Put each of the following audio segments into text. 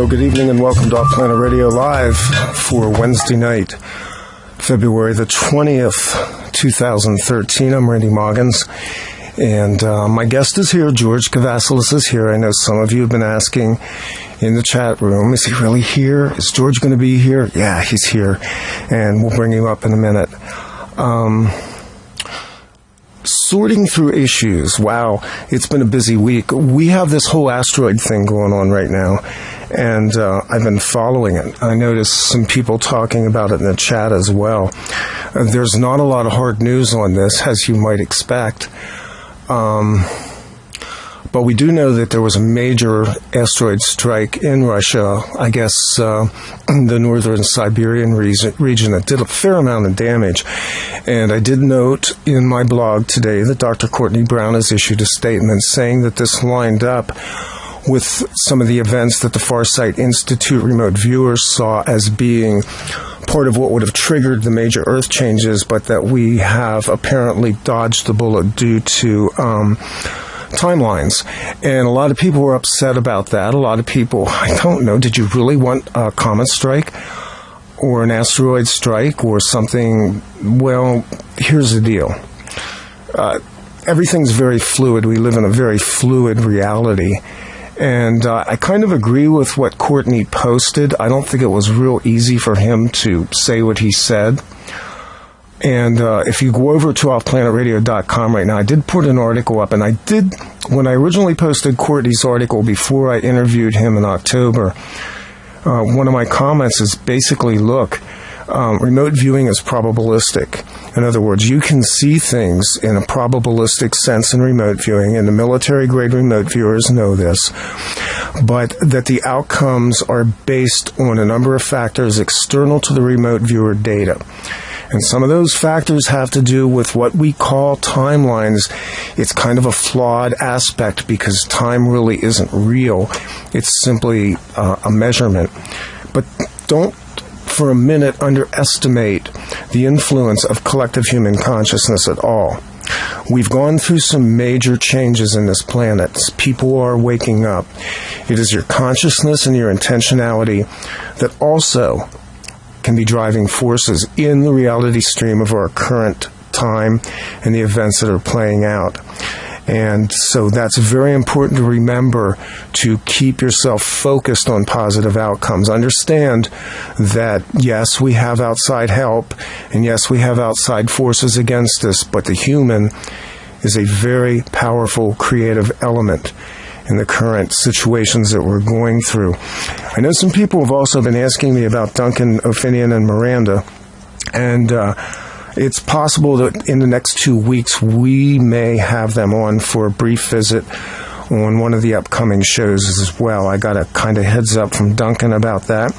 Hello, good evening, and welcome to OffPlanet Radio Live for Wednesday night, February the 20th, 2013. I'm Randy Maugans, and my guest is here. George Kavassilas is here. I know some of you have been asking in the chat room, is he really here? Is George going to be here? Yeah, he's here, and we'll bring him up in a minute. Sorting through issues. Wow, it's been a busy week. We have this whole asteroid thing going on right now, and I've been following it. I noticed some people talking about it in the chat as well. There's not a lot of hard news on this, as you might expect. But we do know that there was a major asteroid strike in Russia, I guess in the northern Siberian region that did a fair amount of damage. And I did note in my blog today that Dr. Courtney Brown has issued a statement saying that this lined up with some of the events that the Farsight Institute remote viewers saw as being part of what would have triggered the major Earth changes, but that we have apparently dodged the bullet due to timelines. And a lot of people were upset about that. A lot of people, I don't know, did you really want a comet strike or an asteroid strike or something? Well, here's the deal. Everything's very fluid. We live in a very fluid reality. And I kind of agree with what Courtney posted. I don't think it was real easy for him to say what he said. And if you go over to offplanetradio.com right now, I did put an article up, and I did, when I originally posted Courtney's article before I interviewed him in October, one of my comments is basically, look, remote viewing is probabilistic. In other words, you can see things in a probabilistic sense in remote viewing, and the military-grade remote viewers know this, but that the outcomes are based on a number of factors external to the remote viewer data. And some of those factors have to do with what we call timelines. It's kind of a flawed aspect because time really isn't real. It's simply a measurement. But don't for a minute underestimate the influence of collective human consciousness at all. We've gone through some major changes in this planet. People are waking up. It is your consciousness and your intentionality that also can be driving forces in the reality stream of our current time and the events that are playing out. And so that's very important to remember, to keep yourself focused on positive outcomes. Understand that, yes, we have outside help, and yes, we have outside forces against us, but the human is a very powerful creative element in the current situations that we're going through. I know some people have also been asking me about Duncan, Ophinian, and Miranda, and it's possible that in the next 2 weeks we may have them on for a brief visit on one of the upcoming shows as well. I got a kind of heads up from Duncan about that.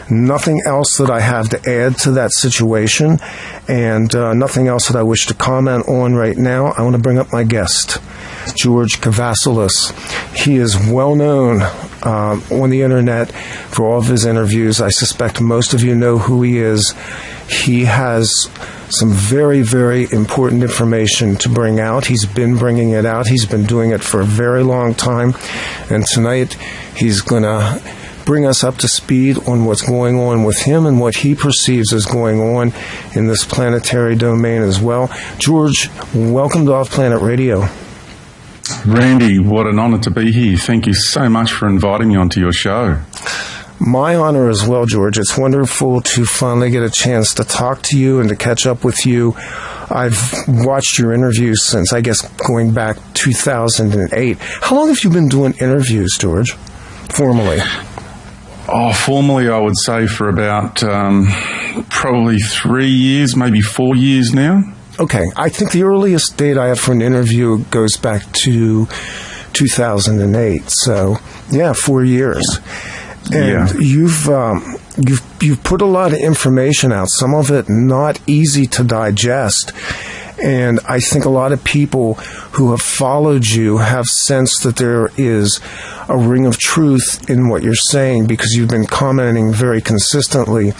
Nothing else that I have to add to that situation, and nothing else that I wish to comment on right now. I want to bring up my guest, George Kavassilas. He is well known on the internet for all of his interviews. I suspect most of you know who he is. He has some very, very important information to bring out. He's been bringing it out. He's been doing it for a very long time. And tonight he's going to bring us up to speed on what's going on with him and what he perceives as going on in this planetary domain as well. George, welcome to Off Planet Radio. Randy, what an honor to be here. Thank you so much for inviting me onto your show. My honor as well, George. It's wonderful to finally get a chance to talk to you and to catch up with you. I've watched your interviews since, I guess, going back 2008. How long have you been doing interviews, George, formally? Formally, I would say for about probably 3 years, maybe 4 years now. Okay. I think the earliest date I have for an interview goes back to 2008. So, yeah, 4 years. And you've put a lot of information out, some of it not easy to digest. And I think a lot of people who have followed you have sensed that there is a ring of truth in what you're saying, because you've been commenting very consistently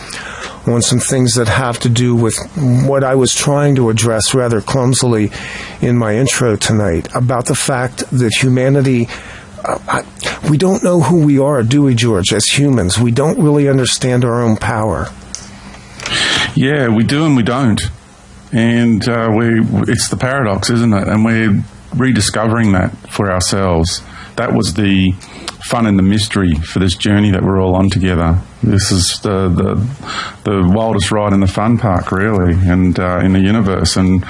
on some things that have to do with what I was trying to address rather clumsily in my intro tonight, about the fact that humanity, we don't know who we are, do we, George, as humans? We don't really understand our own power. Yeah, we do and we don't. And it's the paradox, isn't it? And we're rediscovering that for ourselves. That was the fun and the mystery for this journey that we're all on together. This is the wildest ride in the fun park, really, and in the universe. And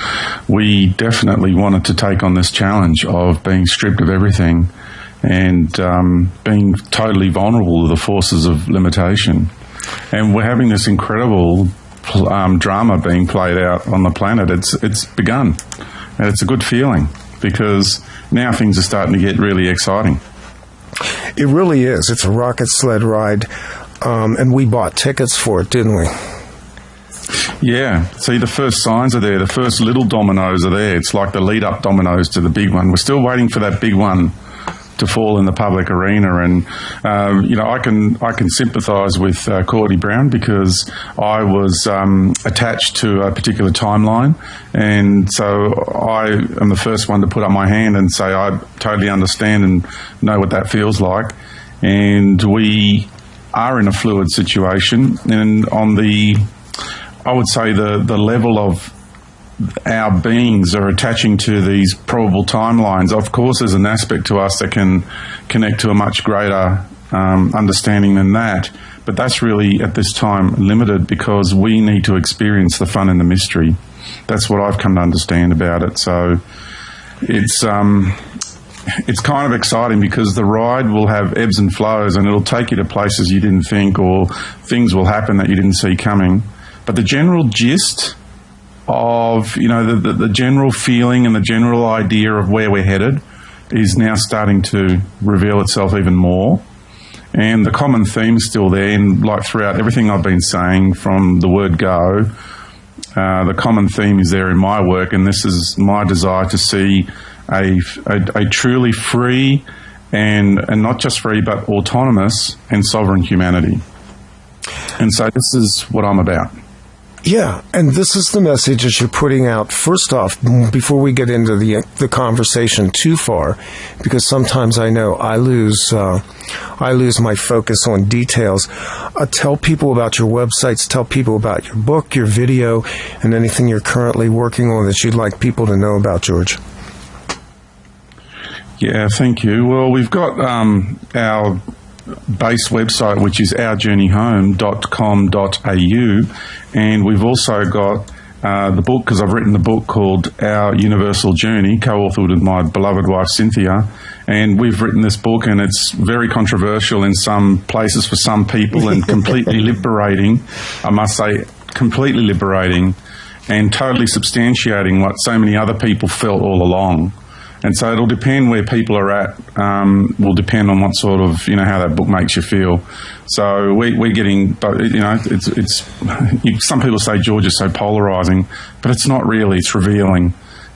we definitely wanted to take on this challenge of being stripped of everything and being totally vulnerable to the forces of limitation. And we're having this incredible drama being played out on the planet. It's begun, and it's a good feeling because now things are starting to get really exciting. It really is. It's a rocket sled ride, and we bought tickets for it, didn't we? Yeah. See, the first signs are there. The first little dominoes are there. It's like the lead-up dominoes to the big one. We're still waiting for that big one to fall in the public arena, and I can sympathise with Courtney Brown because I was attached to a particular timeline, and so I am the first one to put up my hand and say I totally understand and know what that feels like. And we are in a fluid situation, and on I would say the level of our beings are attaching to these probable timelines. Of course, there's an aspect to us that can connect to a much greater understanding than that, but that's really, at this time, limited because we need to experience the fun and the mystery. That's what I've come to understand about it. So it's kind of exciting because the ride will have ebbs and flows, and it'll take you to places you didn't think, or things will happen that you didn't see coming. But the general gist of, the general feeling and the general idea of where we're headed is now starting to reveal itself even more. And the common theme is still there, and like throughout everything I've been saying from the word go, the common theme is there in my work, and this is my desire to see a truly free and not just free but autonomous and sovereign humanity. And so this is what I'm about. Yeah, and this is the message that you're putting out. First off, before we get into the conversation too far, because sometimes I know I lose my focus on details. Tell people about your websites, tell people about your book, your video, and anything you're currently working on that you'd like people to know about, George. Yeah, thank you. Well, we've got our base website, which is ourjourneyhome.com.au, and we've also got the book, because I've written the book called Our Universal Journey, co-authored with my beloved wife Cynthia, and we've written this book, and it's very controversial in some places for some people and completely liberating, I must say, completely liberating and totally substantiating what so many other people felt all along. And so it'll depend where people are at, will depend on what sort of, how that book makes you feel. So we're getting, it's some people say George is so polarising, but it's not really, it's revealing.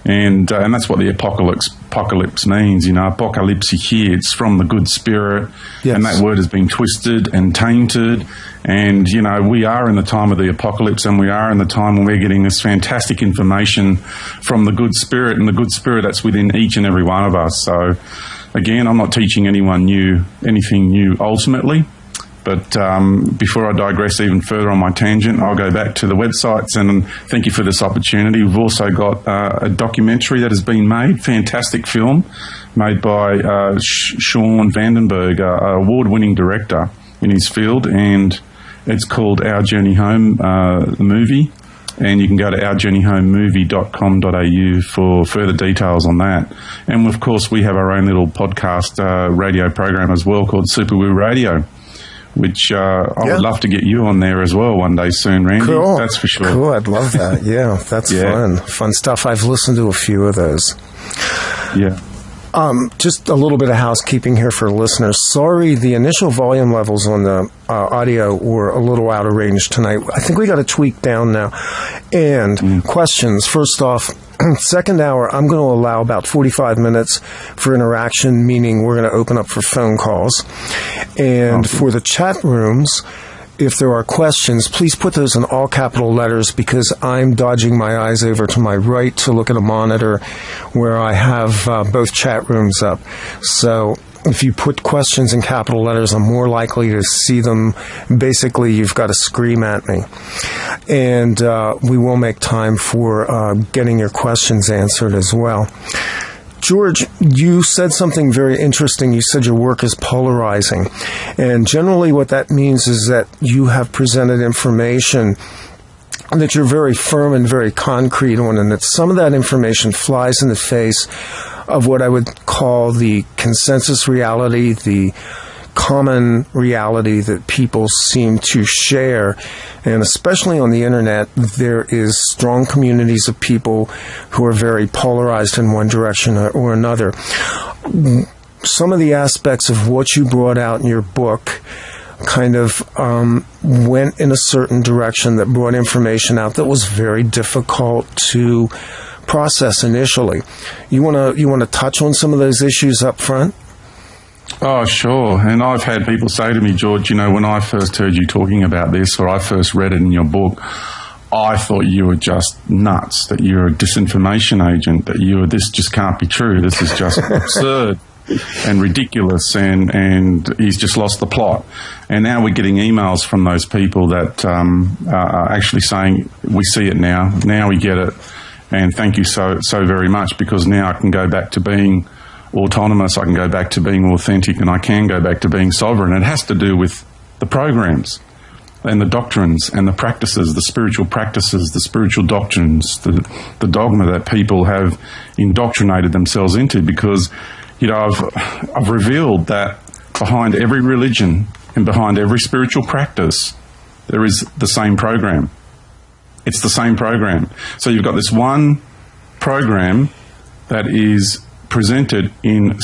And that's what the apocalypse means, apocalypse here, it's from the good spirit. Yes. And that word has been twisted and tainted. And, we are in the time of the apocalypse, and we are in the time when we're getting this fantastic information from the good spirit, and the good spirit that's within each and every one of us. So, again, I'm not teaching anything new ultimately. But before I digress even further on my tangent, I'll go back to the websites, and thank you for this opportunity. We've also got a documentary that has been made, fantastic film, made by Sean Vandenberg, an award-winning director in his field, and it's called Our Journey Home, the movie, and you can go to ourjourneyhomemovie.com.au for further details on that. And, of course, we have our own little podcast radio program as well called Super Woo Radio, which I would love to get you on there as well one day soon, Randy. Cool. That's for sure. Cool, I'd love that. Yeah, that's fun. Fun stuff. I've listened to a few of those. Yeah. Just a little bit of housekeeping here for listeners. Sorry, the initial volume levels on the audio were a little out of range tonight. I think we got to tweak down now. And questions. First off, second hour, I'm going to allow about 45 minutes for interaction, meaning we're going to open up for phone calls. And for the chat rooms, if there are questions, please put those in all capital letters, because I'm dodging my eyes over to my right to look at a monitor where I have both chat rooms up. So if you put questions in capital letters, I'm more likely to see them. Basically, you've got to scream at me. And we will make time for getting your questions answered as well. George, you said something very interesting. You said your work is polarizing. And generally what that means is that you have presented information that you're very firm and very concrete on, and that some of that information flies in the face of what I would call the consensus reality, the common reality that people seem to share. And especially on the internet, there is strong communities of people who are very polarized in one direction or another. Some of the aspects of what you brought out in your book kind of went in a certain direction that brought information out that was very difficult to process initially. You want to touch on some of those issues up front? Oh, sure. And I've had people say to me, George, when I first heard you talking about this, or I first read it in your book, I thought you were just nuts, that you're a disinformation agent, that this just can't be true. This is just absurd and ridiculous, and he's just lost the plot. And now we're getting emails from those people that are actually saying, we see it now we get it, and thank you so very much, because now I can go back to being autonomous, I can go back to being authentic, and I can go back to being sovereign. It has to do with the programs and the doctrines and the practices, the spiritual practices, the spiritual doctrines, the dogma that people have indoctrinated themselves into. Because, I've revealed that behind every religion and behind every spiritual practice, there is the same program. It's the same program. So you've got this one program that is presented in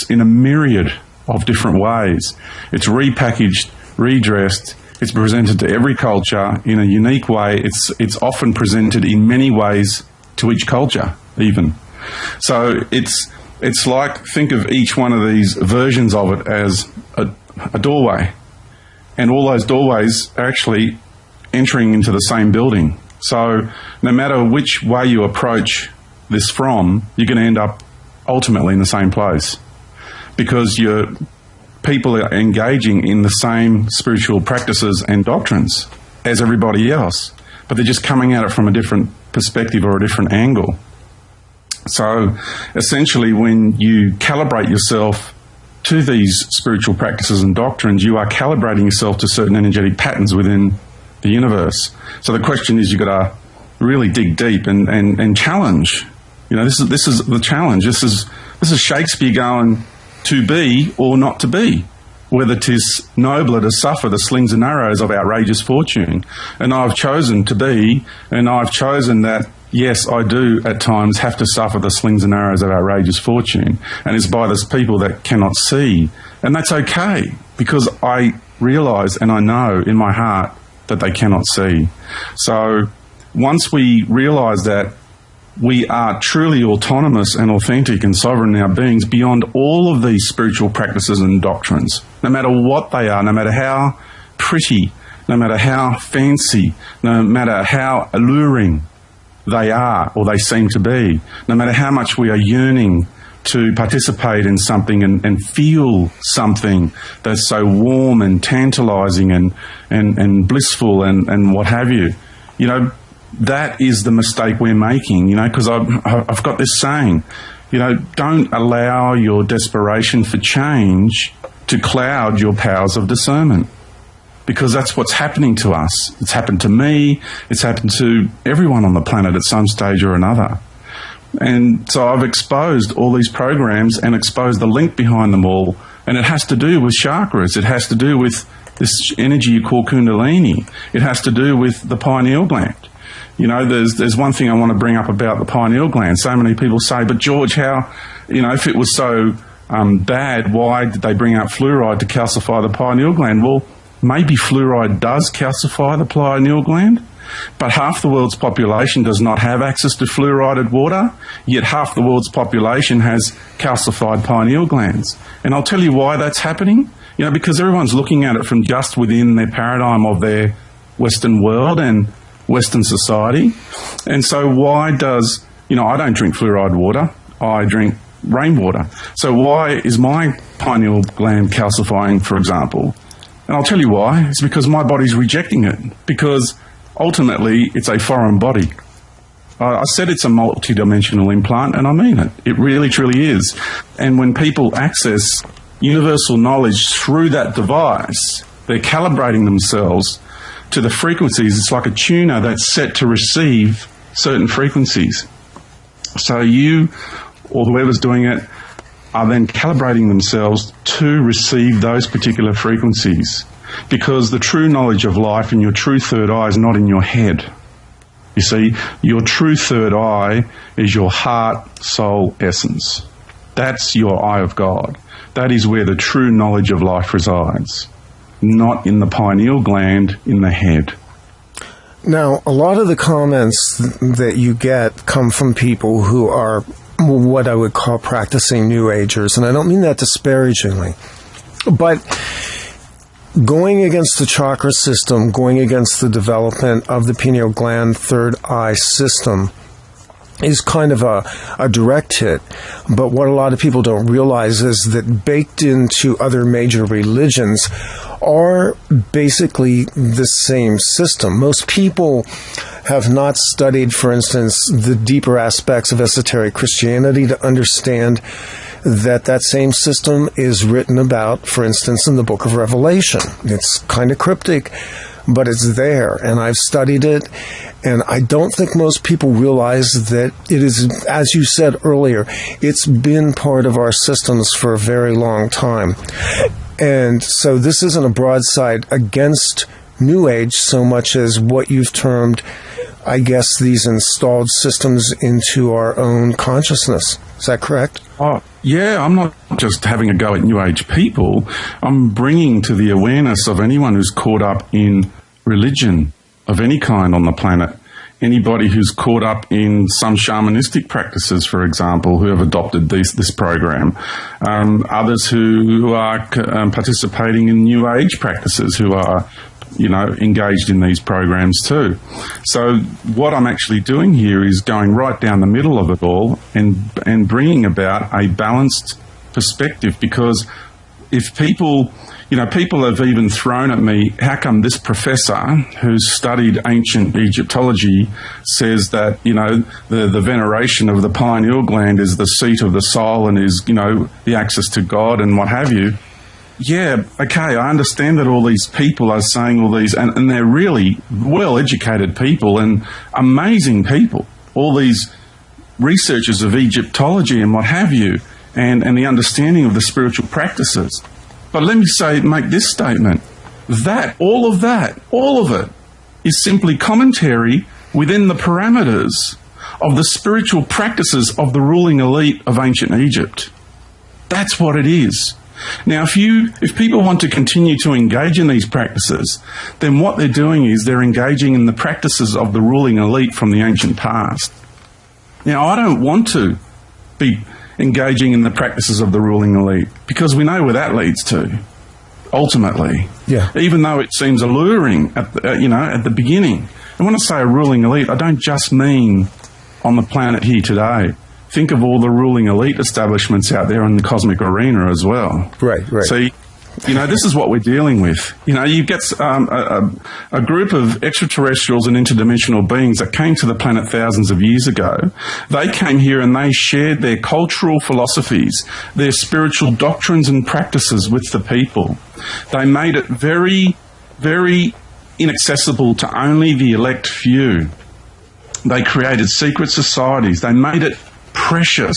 a myriad of different ways. It's repackaged, redressed. It's presented to every culture in a unique way. It's often presented in many ways to each culture, even. So it's like, think of each one of these versions of it as a doorway, and all those doorways are actually entering into the same building. So no matter which way you approach this from, you're going to end up ultimately in the same place, because people are engaging in the same spiritual practices and doctrines as everybody else, but they're just coming at it from a different perspective or a different angle. So essentially, when you calibrate yourself to these spiritual practices and doctrines, you are calibrating yourself to certain energetic patterns within the universe. So the question is, you've got to really dig deep and challenge. This is the challenge. This is Shakespeare going, to be or not to be, whether 'tis nobler to suffer the slings and arrows of outrageous fortune. And I've chosen to be, and I've chosen that, yes, I do at times have to suffer the slings and arrows of outrageous fortune. And it's by those people that cannot see. And that's okay, because I realise and I know in my heart that they cannot see. So once we realise that we are truly autonomous and authentic and sovereign in our beings beyond all of these spiritual practices and doctrines, no matter what they are, no matter how pretty, no matter how fancy, no matter how alluring they are or they seem to be, no matter how much we are yearning to participate in something and feel something that's so warm and tantalising and blissful and what have you, that is the mistake we're making, because I've got this saying, don't allow your desperation for change to cloud your powers of discernment, because that's what's happening to us. It's happened to me. It's happened to everyone on the planet at some stage or another. And so I've exposed all these programs and exposed the link behind them all, and it has to do with chakras. It has to do with this energy you call Kundalini. It has to do with the pineal gland. There's one thing I want to bring up about the pineal gland. So many people say, but George, how, if it was so bad, why did they bring out fluoride to calcify the pineal gland? Well, maybe fluoride does calcify the pineal gland, but half the world's population does not have access to fluoridated water, yet half the world's population has calcified pineal glands. And I'll tell you why that's happening. Because everyone's looking at it from just within their paradigm of their Western world and Western society. And so why does, I don't drink fluoride water. I drink rainwater. So why is my pineal gland calcifying, for example? And I'll tell you why. It's because my body's rejecting it, because ultimately it's a foreign body. I said it's a multidimensional implant, and I mean it. It really, truly is. And when people access universal knowledge through that device, they're calibrating themselves to the frequencies. It's like a tuner that's set to receive certain frequencies. So you, or whoever's doing it, are then calibrating themselves to receive those particular frequencies, because the true knowledge of life and your true third eye is not in your head. You see, your true third eye is your heart, soul, essence. That's your eye of God. That is where the true knowledge of life resides, not in the pineal gland in the head. Now, a lot of the comments that you get come from people who are what I would call practicing New Agers, and I don't mean that disparagingly, but going against the chakra system, going against the development of the pineal gland third eye system is kind of a direct hit. But what a lot of people don't realize is that baked into other major religions are basically the same system. Most people have not studied, for instance, the deeper aspects of esoteric Christianity to understand that same system is written about, for instance, in the book of Revelation. It's kind of cryptic, but it's there, and I've studied it, and I don't think most people realize that it is, as you said earlier, it's been part of our systems for a very long time. And so this isn't a broadside against New Age so much as what you've termed, I guess, these installed systems into our own consciousness. Is that correct? Oh, yeah, I'm not just having a go at New Age people. I'm bringing to the awareness of anyone who's caught up in religion of any kind on the planet. Anybody who's caught up in some shamanistic practices, for example, who have adopted this program. Others who are participating in New Age practices, who are engaged in these programs too. So what I'm actually doing here is going right down the middle of it all and bringing about a balanced perspective, because if people have even thrown at me, how come this professor who's studied ancient Egyptology says that, the veneration of the pineal gland is the seat of the soul and is, the access to God and what have you. Yeah, okay, I understand that all these people are saying all these, and they're really well-educated people and amazing people, all these researchers of Egyptology and what have you, and the understanding of the spiritual practices. But let me make this statement, that all of it is simply commentary within the parameters of the spiritual practices of the ruling elite of ancient Egypt. That's what it is. Now, if people want to continue to engage in these practices, then what they're doing is they're engaging in the practices of the ruling elite from the ancient past. Now, I don't want to be engaging in the practices of the ruling elite, because we know where that leads to, ultimately. Yeah. Even though it seems alluring at the beginning. And when I say a ruling elite, I don't just mean on the planet here today. Think of all the ruling elite establishments out there in the cosmic arena as well. Right. See, this is what we're dealing with. You get a group of extraterrestrials and interdimensional beings that came to the planet thousands of years ago. They came here and they shared their cultural philosophies, their spiritual doctrines and practices with the people. They made it very, very inaccessible to only the elect few. They created secret societies. They made it precious.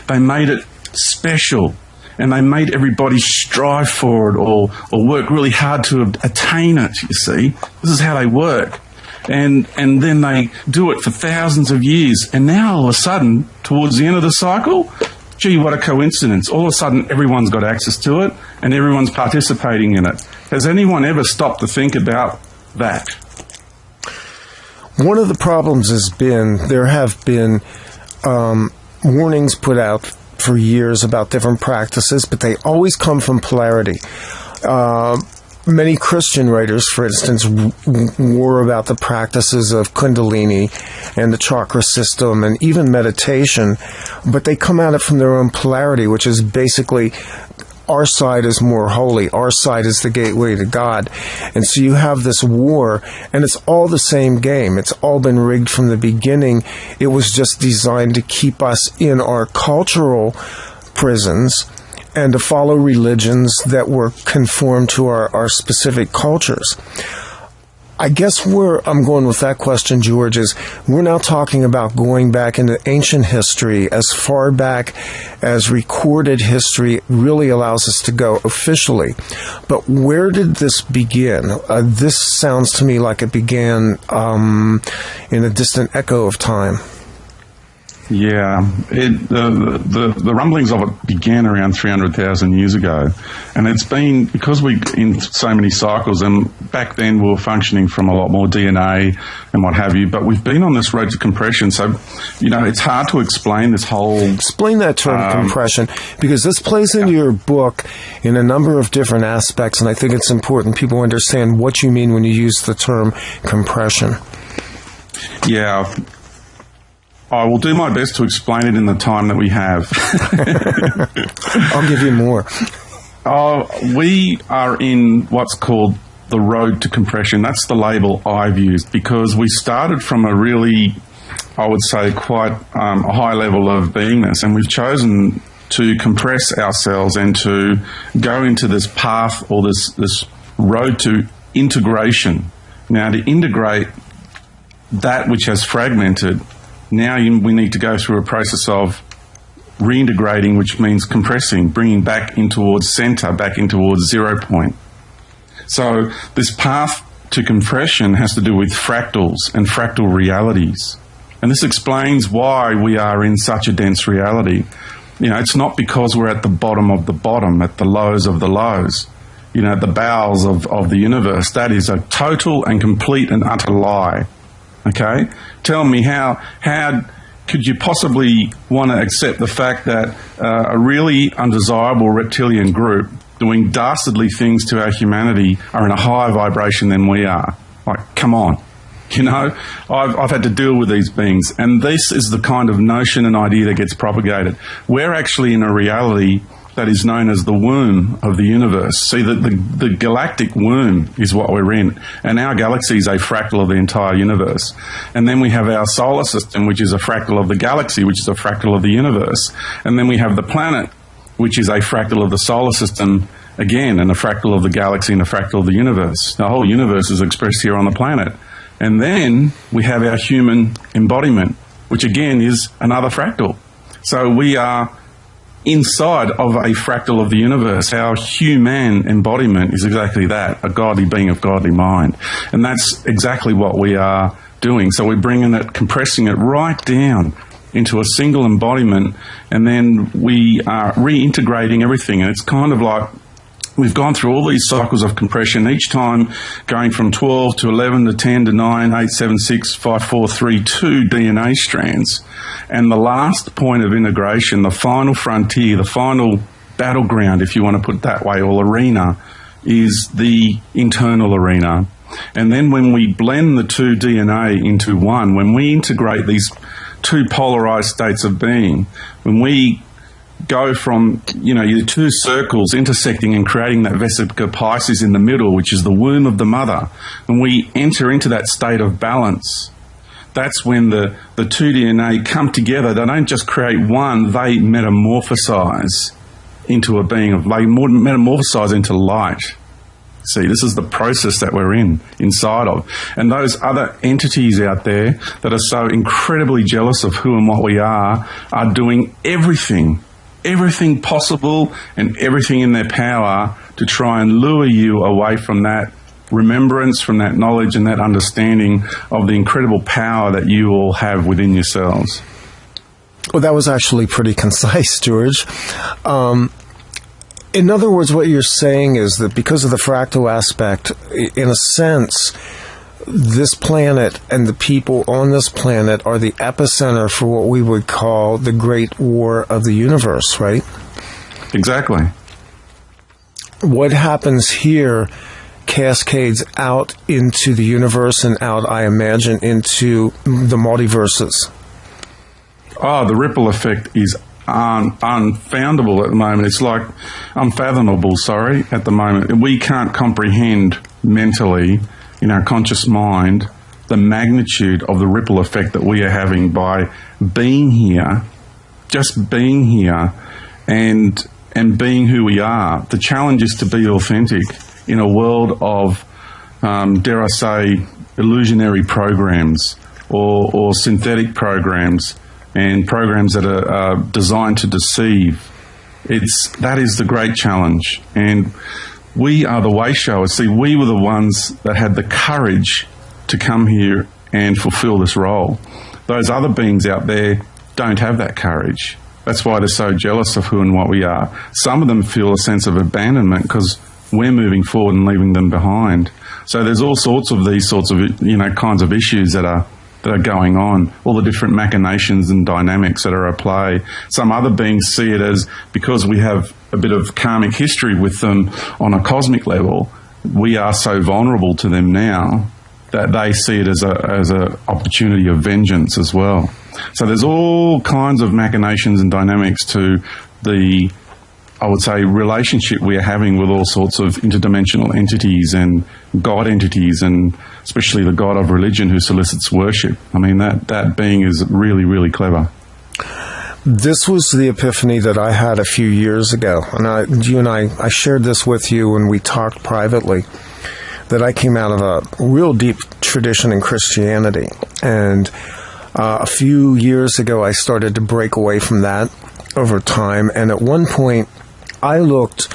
They made it special. And they made everybody strive for it or work really hard to attain it, you see. This is how they work. And then they do it for thousands of years. And now, all of a sudden, towards the end of the cycle, gee, what a coincidence. All of a sudden, everyone's got access to it and everyone's participating in it. Has anyone ever stopped to think about that? One of the problems has been, there have been warnings put out for years about different practices, but they always come from polarity. Many Christian writers, for instance, were about the practices of Kundalini and the chakra system and even meditation, but they come at it from their own polarity, which is basically our side is more holy, our side is the gateway to God. And so you have this war, and it's all the same game. It's all been rigged from the beginning. It was just designed to keep us in our cultural prisons and to follow religions that were conformed to our specific cultures. I guess where I'm going with that question, George, is we're now talking about going back into ancient history, as far back as recorded history really allows us to go officially. But where did this begin? This sounds to me like it began in a distant echo of time. Yeah, the rumblings of it began around 300,000 years ago, and it's been, because we in so many cycles, and back then we were functioning from a lot more DNA and what have you, but we've been on this road to compression, so, it's hard to explain this whole... Explain that term, compression, because this plays into your book in a number of different aspects, and I think it's important people understand what you mean when you use the term compression. Yeah, I will do my best to explain it in the time that we have. I'll give you more. We are in what's called the road to compression. That's the label I've used, because we started from a really, I would say, quite a high level of beingness, and we've chosen to compress ourselves and to go into this path, or this road to integration. Now, to integrate that which has fragmented, now we need to go through a process of reintegrating, which means compressing, bringing back in towards center, back in towards 0 point. So this path to compression has to do with fractals and fractal realities. And this explains why we are in such a dense reality. It's not because we're at the bottom of the bottom, at the lows of the lows, at the bowels of the universe. That is a total and complete and utter lie. Okay? Tell me, how could you possibly want to accept the fact that a really undesirable reptilian group doing dastardly things to our humanity are in a higher vibration than we are? Like, come on. I've had to deal with these beings, and this is the kind of notion and idea that gets propagated. We're actually in a reality that is known as the womb of the universe. See, the galactic womb is what we're in, and our galaxy is a fractal of the entire universe. And then we have our solar system, which is a fractal of the galaxy, which is a fractal of the universe. And then we have the planet, which is a fractal of the solar system again, and a fractal of the galaxy and a fractal of the universe. The whole universe is expressed here on the planet. And then we have our human embodiment, which again is another fractal. So we are inside of a fractal of the universe. Our human embodiment is exactly that, a godly being of godly mind. And that's exactly what we are doing. So we're bringing it, compressing it right down into a single embodiment, and then we are reintegrating everything. And it's kind of like we've gone through all these cycles of compression, each time going from 12 to 11 to 10 to 9, 8, 7, 6, 5, 4, 3, 2 DNA strands. And the last point of integration, the final frontier, the final battleground, if you want to put it that way, or arena, is the internal arena. And then when we blend the two DNA into one, when we integrate these two polarized states of being, when we go from, your two circles intersecting and creating that vesica Pisces in the middle, which is the womb of the mother, and we enter into that state of balance, that's when the two DNA come together. They don't just create one, they metamorphosize into a being of light, metamorphosize into light. See, this is the process that we're inside of. And those other entities out there that are so incredibly jealous of who and what we are doing everything possible and everything in their power to try and lure you away from that remembrance, from that knowledge and that understanding of the incredible power that you all have within yourselves. Well, that was actually pretty concise, George. In other words, what you're saying is that because of the fractal aspect, in a sense, this planet and the people on this planet are the epicenter for what we would call the Great War of the universe, right? Exactly. What happens here cascades out into the universe and out, I imagine, into the multiverses. Oh, the ripple effect is unfoundable at the moment. It's like unfathomable, at the moment. We can't comprehend mentally, in our conscious mind, the magnitude of the ripple effect that we are having by being here, just being here, and being who we are. The challenge is to be authentic in a world of, dare I say, illusionary programs or synthetic programs, and programs that are designed to deceive. That is the great challenge. And we are the way showers. See, we were the ones that had the courage to come here and fulfill this role. Those other beings out there don't have that courage. That's why they're so jealous of who and what we are. Some of them feel a sense of abandonment because we're moving forward and leaving them behind. So there's all sorts of these sorts of, kinds of issues that are going on, all the different machinations and dynamics that are at play. Some other beings see it as, because we have a bit of karmic history with them on a cosmic level, we are so vulnerable to them now that they see it as a opportunity of vengeance as well. So there's all kinds of machinations and dynamics to the, I would say, relationship we are having with all sorts of interdimensional entities and God entities, and especially the God of religion who solicits worship. I mean, that being is really, really clever. This was the epiphany that I had a few years ago. And I shared this with you when we talked privately, that I came out of a real deep tradition in Christianity. And a few years ago, I started to break away from that over time. And at one point, I looked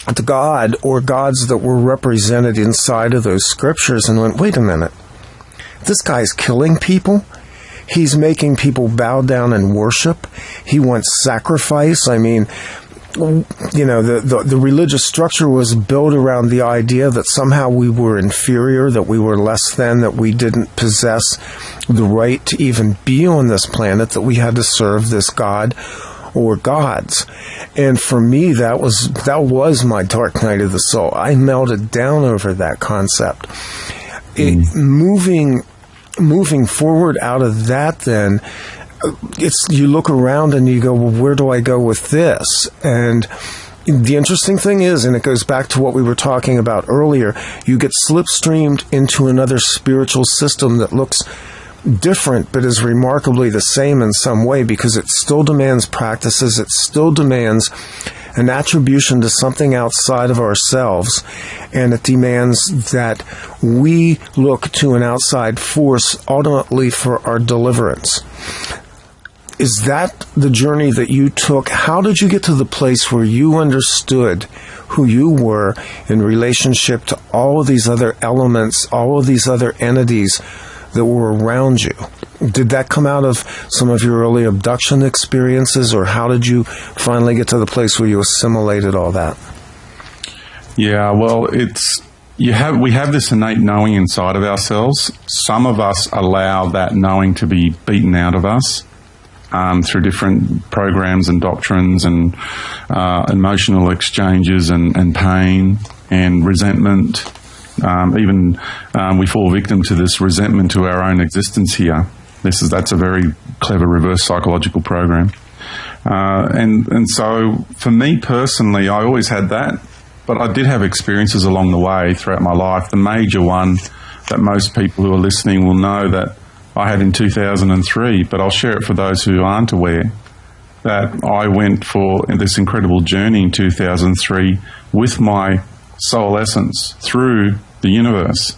at the God or gods that were represented inside of those scriptures and went, wait a minute, this guy's killing people? He's making people bow down and worship. He wants sacrifice. I mean, the religious structure was built around the idea that somehow we were inferior, that we were less than, that we didn't possess the right to even be on this planet, that we had to serve this God or gods. And for me, that was my dark night of the soul. I melted down over that concept. Moving forward out of that, then, you look around and you go, well, where do I go with this? And the interesting thing is, and it goes back to what we were talking about earlier, you get slipstreamed into another spiritual system that looks different but is remarkably the same in some way, because it still demands practices, it still demands an attribution to something outside of ourselves, and it demands that we look to an outside force ultimately for our deliverance. Is that the journey that you took? How did you get to the place where you understood who you were in relationship to all of these other elements, all of these other entities that were around you? Did that come out of some of your early abduction experiences, or how did you finally get to the place where you assimilated all that? Yeah, well, we have this innate knowing inside of ourselves. Some of us allow that knowing to be beaten out of us through different programs and doctrines and emotional exchanges and pain and resentment. Even we fall victim to this resentment to our own existence here. That's a very clever reverse psychological program. And so for me personally, I always had that, but I did have experiences along the way throughout my life. The major one that most people who are listening will know that I had in 2003, but I'll share it for those who aren't aware, that I went for this incredible journey in 2003 with my soul essence through the universe.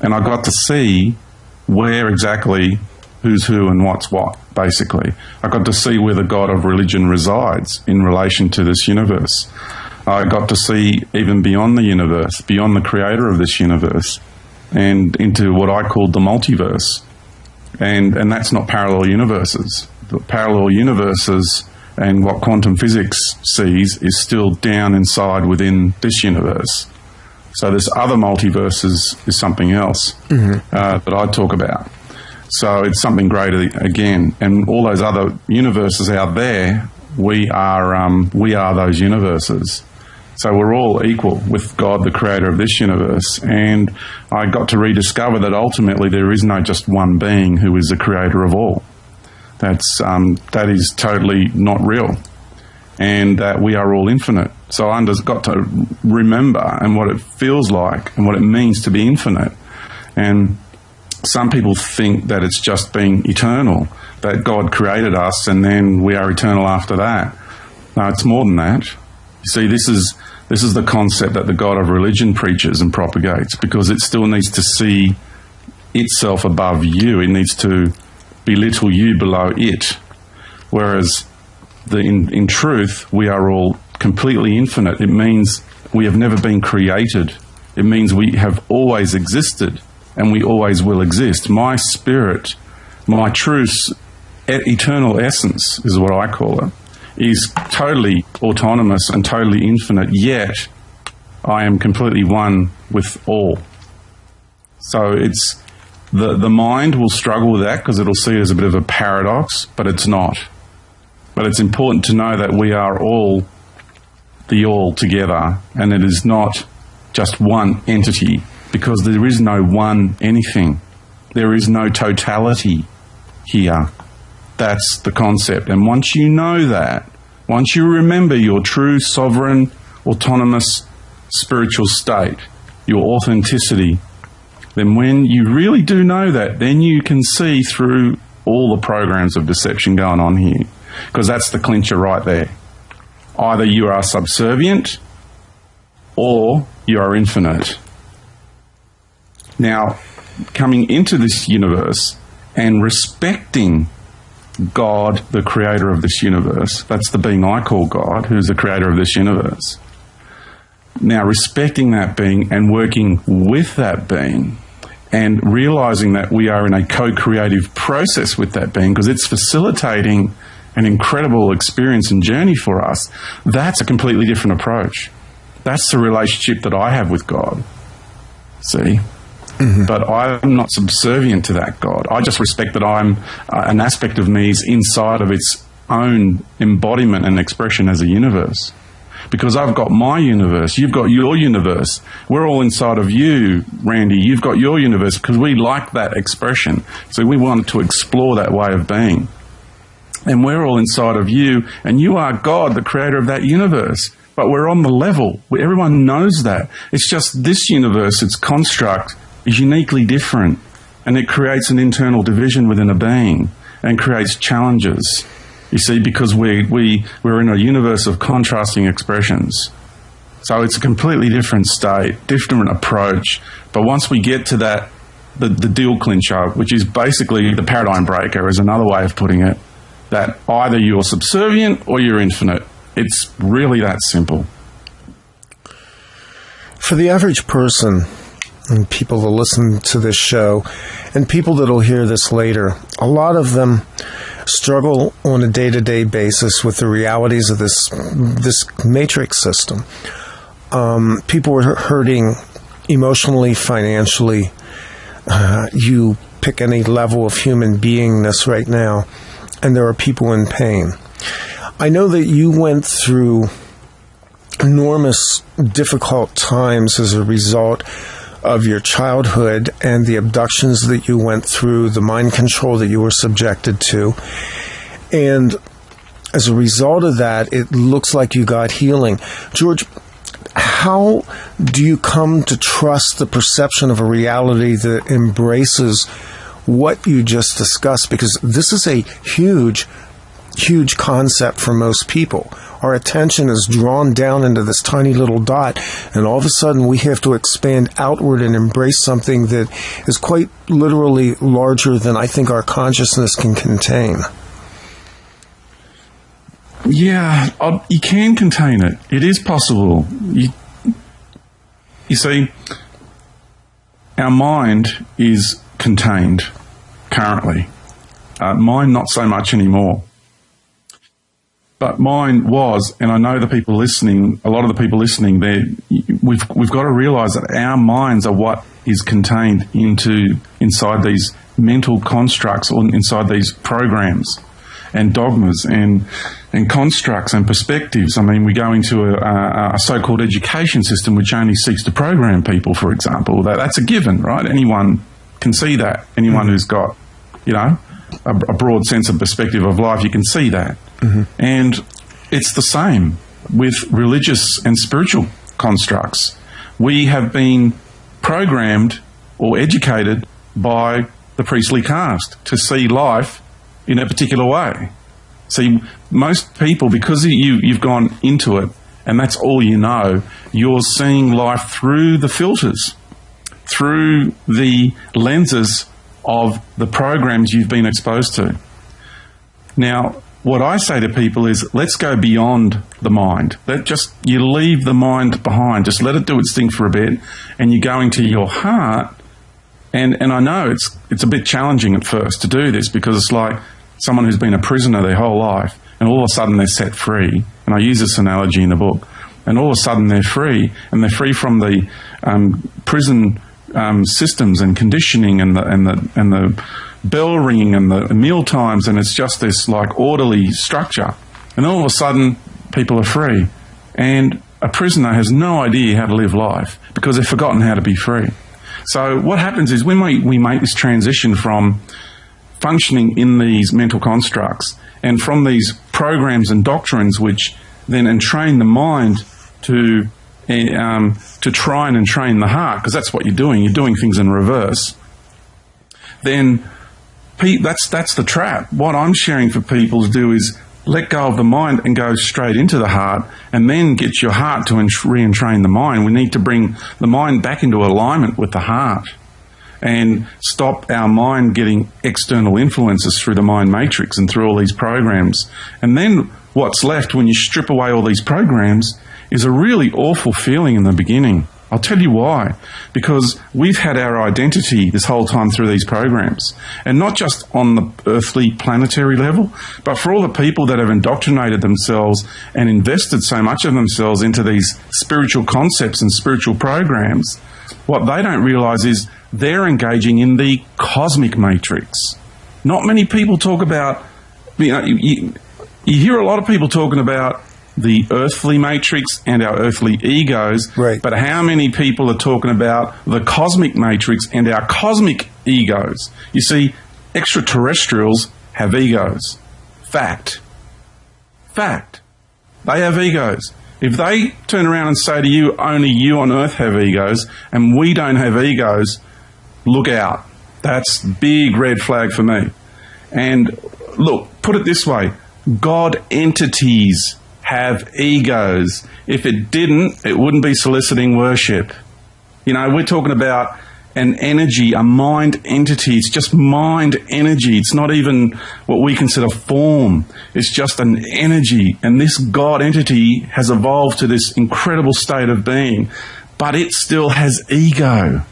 And I got to see where exactly who's who and what's what, basically. I got to see where the God of religion resides in relation to this universe. I got to see even beyond the universe, beyond the creator of this universe, and into what I called the multiverse. And that's not parallel universes. The parallel universes and what quantum physics sees is still down inside within this universe. So this other multiverse is something else that I talk about. So it's something greater again. And all those other universes out there, we are those universes. So we're all equal with God, the creator of this universe. And I got to rediscover that ultimately there is no just one being who is the creator of all. That is totally not real. And that we are all infinite. So I got to remember and what it feels like and what it means to be infinite. And some people think that it's just being eternal, that God created us and then we are eternal after that. No, it's more than that. You see, this is the concept that the God of religion preaches and propagates, because it still needs to see itself above you. It needs to belittle you below it. Whereas in truth, we are all completely infinite. It means we have never been created. It means we have always existed and we always will exist. My spirit, my true eternal essence is what I call it, is totally autonomous and totally infinite, yet I am completely one with all. So it's the mind will struggle with that because it'll see it as a bit of a paradox, but it's not. But it's important to know that we are all the all together, and it is not just one entity, because there is no one anything. There is no totality here. That's the concept. And once you know that, once you remember your true, sovereign, autonomous, spiritual state, your authenticity, then when you really do know that, then you can see through all the programs of deception going on here. Because that's the clincher right there. Either you are subservient or you are infinite. Now, coming into this universe and respecting God, the creator of this universe, that's the being I call God, who's the creator of this universe. Now, respecting that being and working with that being and realizing that we are in a co-creative process with that being, because it's facilitating an incredible experience and journey for us, that's a completely different approach. That's the relationship that I have with God. See? Mm-hmm. But I'm not subservient to that God. I just respect that I'm an aspect of me is inside of its own embodiment and expression as a universe. Because I've got my universe, you've got your universe. We're all inside of you, Randy. You've got your universe, because we like that expression. So we want to explore that way of being. And we're all inside of you, and you are God, the creator of that universe. But we're on the level. Everyone knows that. It's just this universe, its construct, is uniquely different. And it creates an internal division within a being and creates challenges. You see, because we're in a universe of contrasting expressions. So it's a completely different state, different approach. But once we get to that, the deal clincher, which is basically the paradigm breaker, is another way of putting it, that either you're subservient or you're infinite. It's really that simple. For the average person, and people that listen to this show, and people that will hear this later, a lot of them struggle on a day-to-day basis with the realities of this matrix system. People are hurting emotionally, financially. You pick any level of human beingness right now, and there are people in pain. I know that you went through enormous, difficult times as a result of your childhood and the abductions that you went through, the mind control that you were subjected to. And as a result of that, it looks like you got healing. George, how do you come to trust the perception of a reality that embraces what you just discussed? Because this is a huge concept for most people. Our attention is drawn down into this tiny little dot, and all of a sudden we have to expand outward and embrace something that is quite literally larger than I think our consciousness can contain. Yeah, you can contain it. It is possible. You see, our mind is contained currently. Mine not so much anymore. But mine was, and I know the people listening, a lot of the people listening there, we've got to realise that our minds are what is contained inside these mental constructs or inside these programs. and dogmas and constructs and perspectives. I mean, we go into a so-called education system which only seeks to program people, for example. That's a given, right? Anyone can see that. Anyone who's got, you know, a broad sense of perspective of life, you can see that. And it's the same with religious and spiritual constructs. We have been programmed or educated by the priestly caste to see life in a particular way. See, most people, because you've gone into it and that's all you know, you're seeing life through the filters, through the lenses of the programs you've been exposed to. Now, what I say to people is, let's go beyond the mind. You leave the mind behind. Just let it do its thing for a bit, and you go into your heart. And I know it's a bit challenging at first to do this, because it's like someone who's been a prisoner their whole life, and all of a sudden they're set free. And I use this analogy in the book. And all of a sudden they're free, and they're free from the prison systems and conditioning and the bell ringing and the meal times, and it's just this like orderly structure. And all of a sudden people are free, and a prisoner has no idea how to live life because they've forgotten how to be free. So what happens is when we make this transition from functioning in these mental constructs and from these programs and doctrines which then entrain the mind to try and entrain the heart, because that's what you're doing things in reverse, then that's the trap. What I'm sharing for people to do is let go of the mind and go straight into the heart, and then get your heart to re-entrain the mind. We need to bring the mind back into alignment with the heart and stop our mind getting external influences through the mind matrix and through all these programs. And then what's left when you strip away all these programs is a really awful feeling in the beginning. I'll tell you why. Because we've had our identity this whole time through these programs. And not just on the earthly planetary level, but for all the people that have indoctrinated themselves and invested so much of themselves into these spiritual concepts and spiritual programs, what they don't realise is they're engaging in the cosmic matrix. Not many people talk about, you hear a lot of people talking about the earthly matrix and our earthly egos, right. But how many people are talking about the cosmic matrix and our cosmic egos? You see, extraterrestrials have egos. Fact. They have egos. If they turn around and say to you, only you on Earth have egos, and we don't have egos, look out. That's big red flag for me. And look, put it this way, God entities have egos. If it didn't, it wouldn't be soliciting worship. You know, we're talking about an energy, a mind entity. It's just mind energy. It's not even what we consider form. It's just an energy. And this God entity has evolved to this incredible state of being, but it still has ego.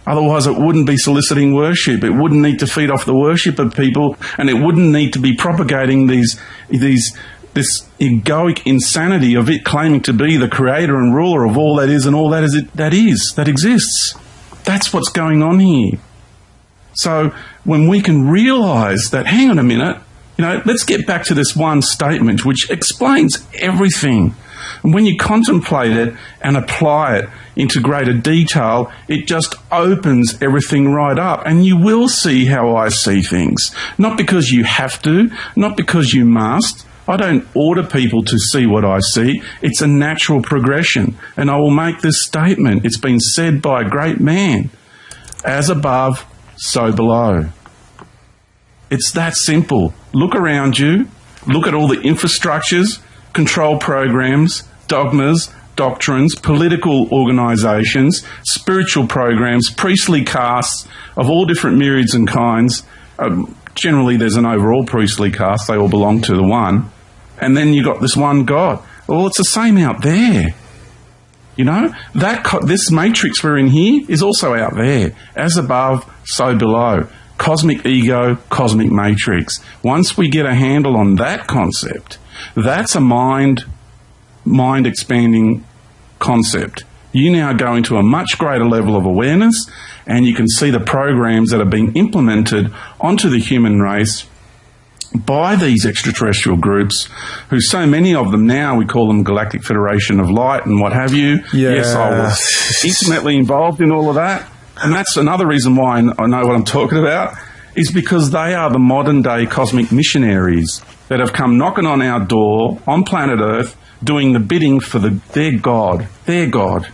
Otherwise, it wouldn't be soliciting worship. It wouldn't need to feed off the worship of people, and it wouldn't need to be propagating this egoic insanity of it claiming to be the creator and ruler of all that is and all that exists. That's what's going on here. So when we can realise that, hang on a minute, let's get back to this one statement which explains everything. And when you contemplate it and apply it into greater detail, it just opens everything right up. And you will see how I see things. Not because you have to, not because you must. I don't order people to see what I see. It's a natural progression. And I will make this statement. It's been said by a great man. As above, so below. It's that simple. Look around you. Look at all the infrastructures, control programs, dogmas, doctrines, political organisations, spiritual programs, priestly castes of all different myriads and kinds. Generally, there's an overall priestly caste. They all belong to the one. And then you got this one God. Well, it's the same out there. This matrix we're in here is also out there. As above, so below. Cosmic ego, cosmic matrix. Once we get a handle on that concept, that's a mind expanding concept. You now go into a much greater level of awareness, and you can see the programs that are being implemented onto the human race by these extraterrestrial groups, who so many of them now, we call them Galactic Federation of Light and what have you. Yeah. Yes, I was intimately involved in all of that. And that's another reason why I know what I'm talking about, is because they are the modern-day cosmic missionaries that have come knocking on our door on planet Earth, doing the bidding for their God. Their God.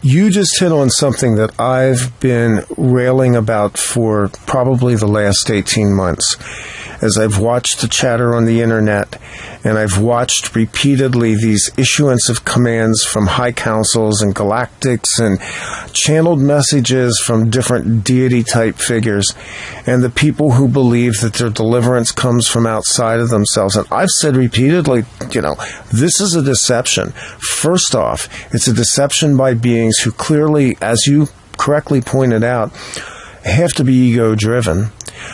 You just hit on something that I've been railing about for probably the last 18 months. As I've watched the chatter on the internet, and I've watched repeatedly these issuance of commands from high councils and galactics and channeled messages from different deity-type figures, and the people who believe that their deliverance comes from outside of themselves. And I've said repeatedly, this is a deception. First off, it's a deception by beings who clearly, as you correctly pointed out, have to be ego-driven,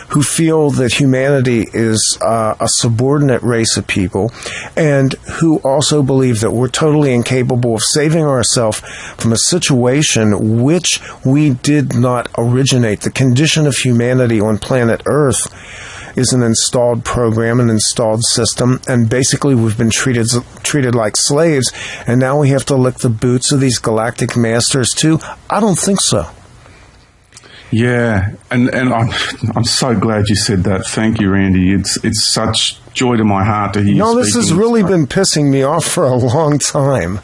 who feel that humanity is a subordinate race of people, and who also believe that we're totally incapable of saving ourselves from a situation which we did not originate. The condition of humanity on planet Earth is an installed program, an installed system, and basically we've been treated like slaves, and now we have to lick the boots of these galactic masters too? I don't think so. Yeah, and I'm so glad you said that. Thank you, Randy. It's such joy to my heart to hear you this has really been pissing me off for a long time.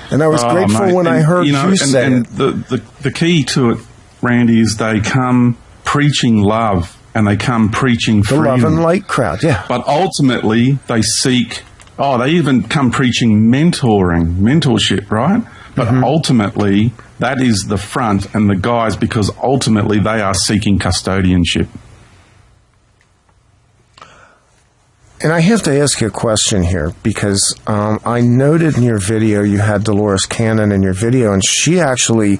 And I was grateful when I heard you say it. And the key to it, Randy, is they come preaching love and they come preaching freedom. The love and light crowd, yeah. But ultimately, they seek, they even come preaching mentorship, right? But ultimately, that is the front and the guise, because ultimately they are seeking custodianship. And I have to ask you a question here, because I noted in your video you had Dolores Cannon in your video, and she actually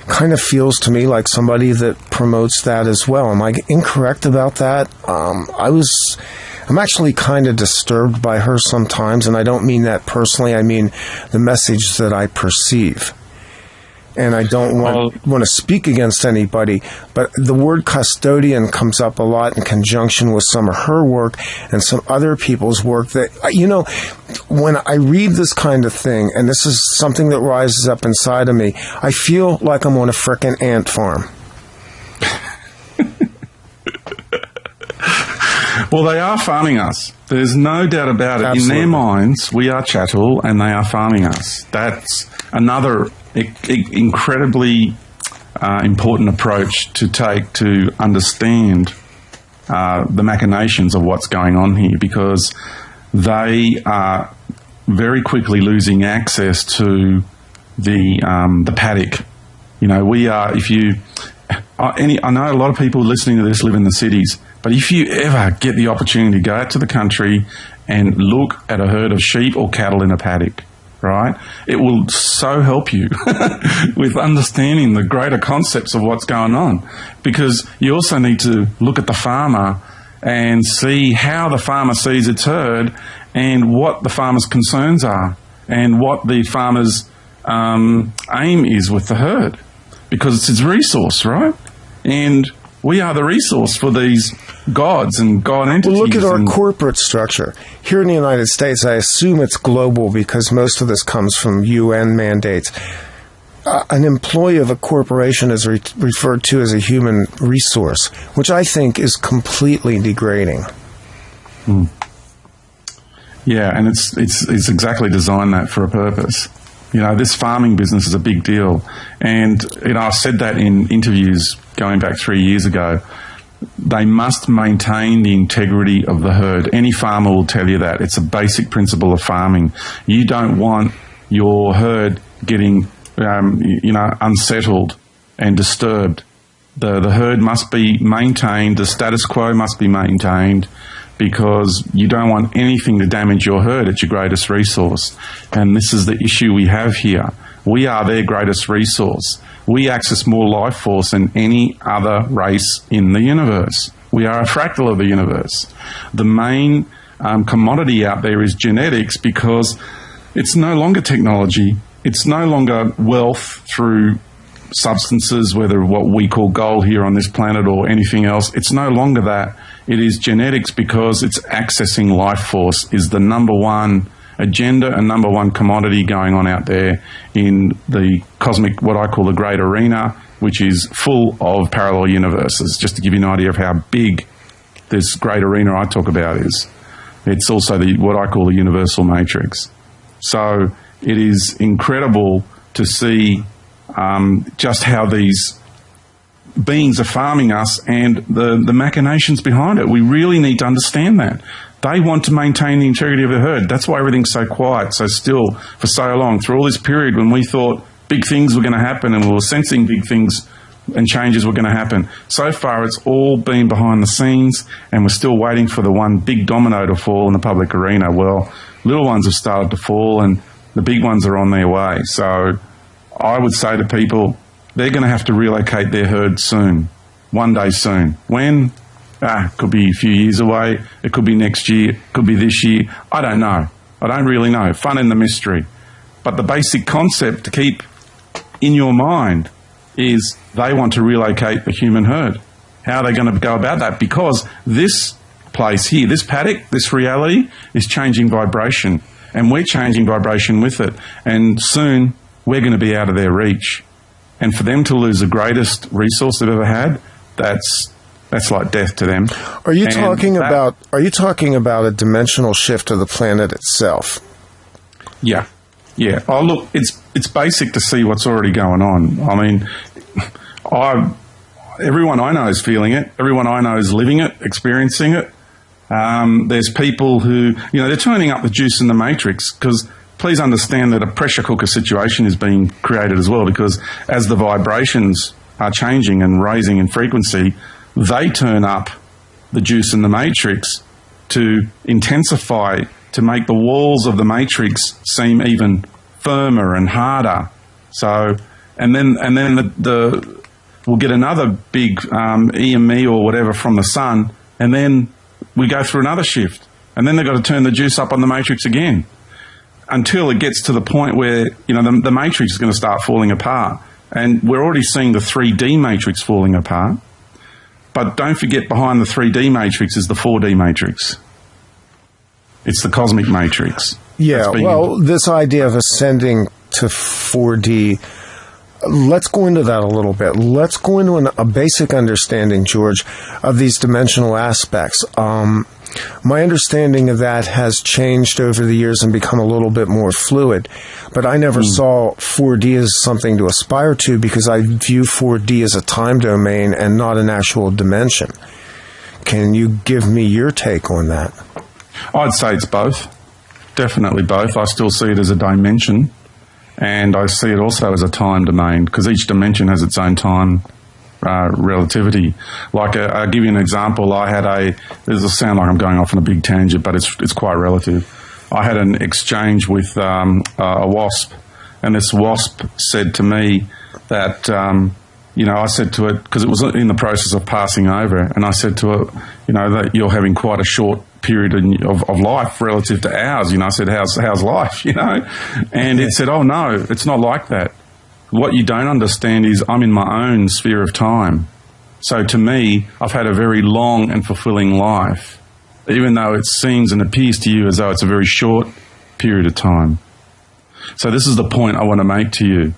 kind of feels to me like somebody that promotes that as well. Am I incorrect about that? I'm actually kind of disturbed by her sometimes, and I don't mean that personally. I mean the message that I perceive. And I don't want to speak against anybody, but the word custodian comes up a lot in conjunction with some of her work and some other people's work that, when I read this kind of thing, and this is something that rises up inside of me, I feel like I'm on a frickin' ant farm. Well, they are farming us. There's no doubt about it. Absolutely. In their minds, we are chattel and they are farming us. That's another incredibly important approach to take to understand the machinations of what's going on here, because they are very quickly losing access to the paddock. We are, I know a lot of people listening to this live in the cities, but if you ever get the opportunity to go out to the country and look at a herd of sheep or cattle in a paddock, right, it will so help you with understanding the greater concepts of what's going on, because you also need to look at the farmer and see how the farmer sees its herd and what the farmer's concerns are and what the farmer's aim is with the herd, because it's his resource, right? And we are the resource for these gods and god entities. Well, look at our corporate structure. Here in the United States, I assume it's global because most of this comes from UN mandates. An employee of a corporation is referred to as a human resource, which I think is completely degrading. Yeah, and it's exactly designed that for a purpose. This farming business is a big deal. And, I've said that in interviews going back 3 years ago. They must maintain the integrity of the herd. Any farmer will tell you that. It's a basic principle of farming. You don't want your herd getting, unsettled and disturbed. The herd must be maintained. The status quo must be maintained, because you don't want anything to damage your herd. It's your greatest resource. And this is the issue we have here. We are their greatest resource. We access more life force than any other race in the universe. We are a fractal of the universe. The main commodity out there is genetics, because it's no longer technology. It's no longer wealth through substances, whether what we call gold here on this planet or anything else. It's no longer that. It is genetics, because it's accessing life force is the number one agenda and number one commodity going on out there in the cosmic, what I call the great arena, which is full of parallel universes. Just to give you an idea of how big this great arena I talk about is. It's also what I call the universal matrix. So it is incredible to see just how these beings are farming us and the machinations behind it. We really need to understand that. They want to maintain the integrity of the herd. That's why everything's so quiet, so still for so long. Through all this period when we thought big things were going to happen and we were sensing big things and changes were going to happen. So far, it's all been behind the scenes, and we're still waiting for the one big domino to fall in the public arena. Well, little ones have started to fall, and the big ones are on their way. So I would say to people, they're going to have to relocate their herd soon, one day soon. When? It could be a few years away. It could be next year. It could be this year. I don't know. I don't really know. Fun in the mystery. But the basic concept to keep in your mind is they want to relocate the human herd. How are they going to go about that? Because this place here, this paddock, this reality is changing vibration, and we're changing vibration with it. And soon we're going to be out of their reach. And for them to lose the greatest resource they've ever had, that's like death to them. Are you talking about a dimensional shift of the planet itself? Yeah. Yeah. Oh, look, it's basic to see what's already going on. I mean, everyone I know is feeling it. Everyone I know is living it, experiencing it. There's people who, they're turning up the juice in the matrix, because please understand that a pressure cooker situation is being created as well, because as the vibrations are changing and raising in frequency, they turn up the juice in the matrix to intensify, to make the walls of the matrix seem even firmer and harder. So, and then we'll get another big EME or whatever from the sun, and then we go through another shift, and then they've got to turn the juice up on the matrix again, until it gets to the point where the matrix is going to start falling apart. And we're already seeing the 3D matrix falling apart. But don't forget, behind the 3D matrix is the 4D matrix. It's the cosmic matrix. Yeah, well, this idea of ascending to 4D, let's go into that a little bit. Let's go into a basic understanding, George, of these dimensional aspects. My understanding of that has changed over the years and become a little bit more fluid. But I never saw 4D as something to aspire to, because I view 4D as a time domain and not an actual dimension. Can you give me your take on that? I'd say it's both. Definitely both. I still see it as a dimension, and I see it also as a time domain, because each dimension has its own time relativity. Like, I'll give you an example. This will sound like I'm going off on a big tangent, but it's quite relative. I had an exchange with a wasp, and this wasp said to me that, I said to it, because it was in the process of passing over, and I said to it, that you're having quite a short period of life relative to ours. I said, how's life, And it said, oh, no, it's not like that. What you don't understand is I'm in my own sphere of time. So to me, I've had a very long and fulfilling life, even though it seems and appears to you as though it's a very short period of time. So this is the point I want to make to you,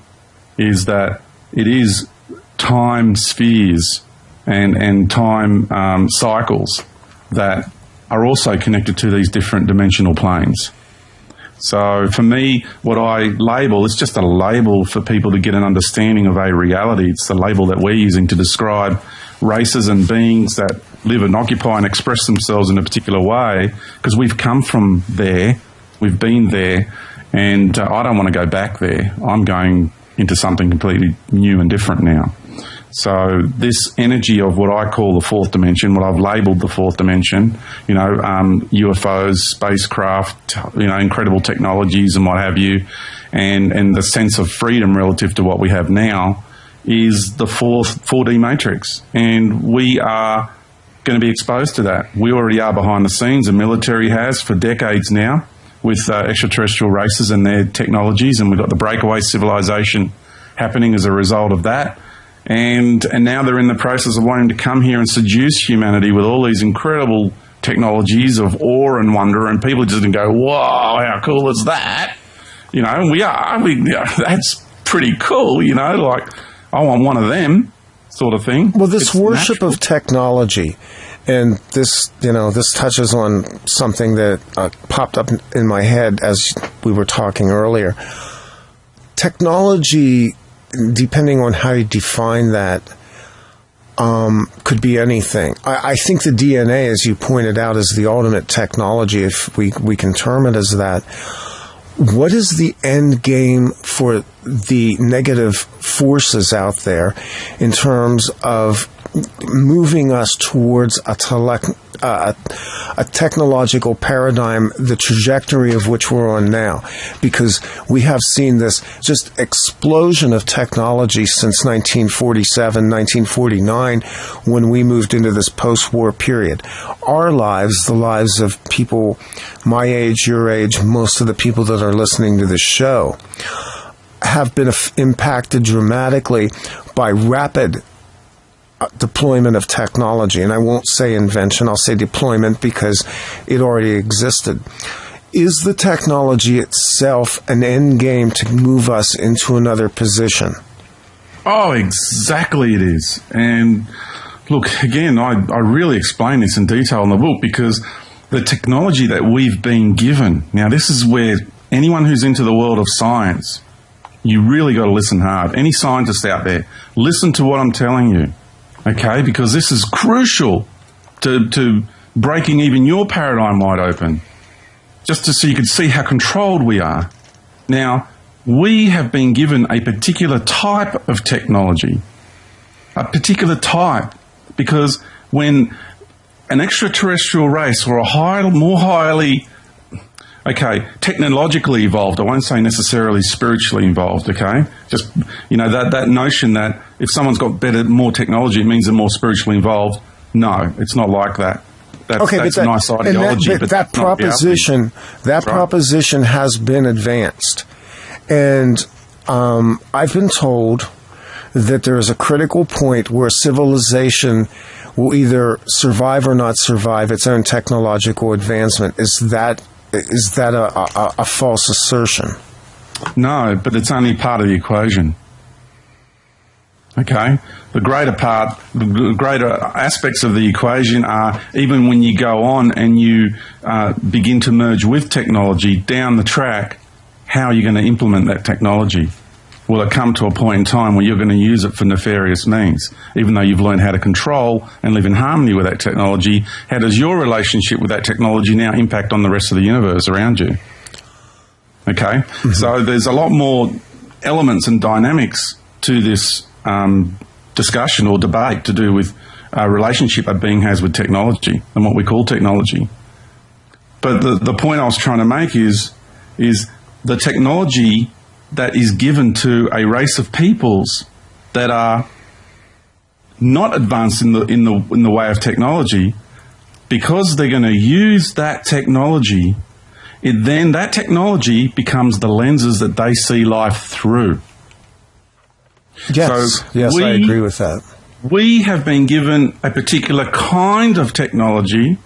is that it is time spheres and time cycles that are also connected to these different dimensional planes. So for me, what I label, it's just a label for people to get an understanding of a reality. It's the label that we're using to describe races and beings that live and occupy and express themselves in a particular way, because we've come from there, we've been there, and I don't want to go back there. I'm going into something completely new and different now. So this energy of what I call the fourth dimension, what I've labelled the fourth dimension, UFOs, spacecraft, incredible technologies and what have you, and the sense of freedom relative to what we have now, is the fourth 4D matrix. And we are going to be exposed to that. We already are behind the scenes. The military has for decades now with extraterrestrial races and their technologies, and we've got the breakaway civilization happening as a result of that. And now they're in the process of wanting to come here and seduce humanity with all these incredible technologies of awe and wonder, and people just go, "Whoa, how cool is that?" You know, that's pretty cool. You know, like I want one of them, sort of thing. Well, this worship of technology, and this, you know, this touches on something that popped up in my head as we were talking earlier. Technology, depending on how you define that, could be anything. I think the DNA, as you pointed out, is the ultimate technology, if we can term it as that. What is the end game for the negative forces out there in terms of moving us towards a technological paradigm, the trajectory of which we're on now? Because we have seen this just explosion of technology since 1947, 1949, when we moved into this post-war period. Our lives, the lives of people my age, your age, most of the people that are listening to this show, have been impacted dramatically by rapid deployment of technology. And I won't say invention, I'll say deployment, because it already existed. Is the technology itself an end game to move us into another position? Oh, exactly it is. And look, again, I really explain this in detail in the book, because the technology that we've been given, now this is where anyone who's into the world of science, you really got to listen hard. Any scientist out there, listen to what I'm telling you. Okay, because this is crucial to breaking even your paradigm wide open, just so you can see how controlled we are. Now, we have been given a particular type of technology, because when an extraterrestrial race or more highly, technologically evolved, I won't say necessarily spiritually involved, okay? Just, you know, that notion that if someone's got more technology, it means they're more spiritually involved. No, it's not like that. That's a nice ideology. But that proposition has been advanced. And I've been told that there is a critical point where civilization will either survive or not survive its own technological advancement. Is that a false assertion? No, but it's only part of the equation. Okay? The greater aspects of the equation are, even when you go on and you begin to merge with technology down the track, how are you going to implement that technology? Will it come to a point in time where you're going to use it for nefarious means? Even though you've learned how to control and live in harmony with that technology, how does your relationship with that technology now impact on the rest of the universe around you? Okay? Mm-hmm. So there's a lot more elements and dynamics to this discussion or debate to do with a relationship a being has with technology and what we call technology. But the point I was trying to make is the technology that is given to a race of peoples that are not advanced in the way of technology, because they're going to use that technology, then that technology becomes the lenses that they see life through. Yes, I agree with that. We have been given a particular kind of technology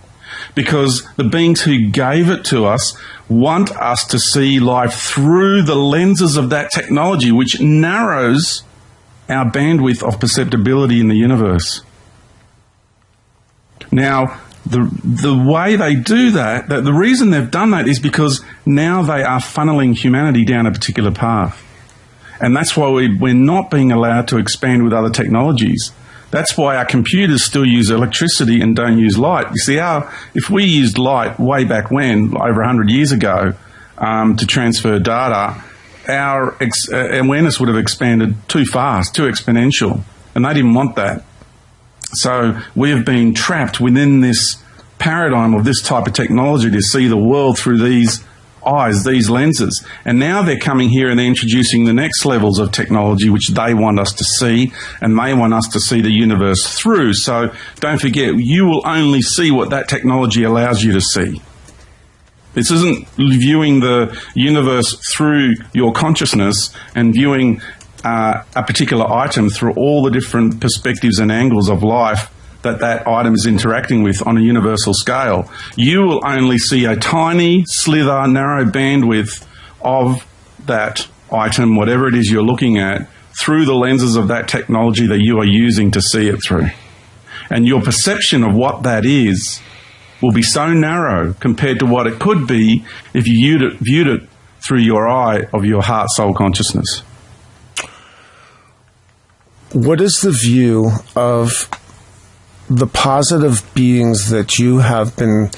because the beings who gave it to us want us to see life through the lenses of that technology, which narrows our bandwidth of perceptibility in the universe. Now, the way they do that, the reason they've done that is because now they are funneling humanity down a particular path. And that's why we're not being allowed to expand with other technologies. That's why our computers still use electricity and don't use light. You see, if we used light way back when, over 100 years ago, to transfer data, our awareness would have expanded too fast, too exponential, and they didn't want that. So we have been trapped within this paradigm of this type of technology to see the world through these eyes, these lenses. And now they're coming here and they're introducing the next levels of technology which they want us to see, and they want us to see the universe through. So don't forget, you will only see what that technology allows you to see. This isn't viewing the universe through your consciousness and viewing a particular item through all the different perspectives and angles of life that item is interacting with on a universal scale, you will only see a tiny slither, narrow bandwidth of that item, whatever it is you're looking at, through the lenses of that technology that you are using to see it through. And your perception of what that is will be so narrow compared to what it could be if you viewed it through your eye of your heart, soul consciousness. What is the view of the positive beings that you have been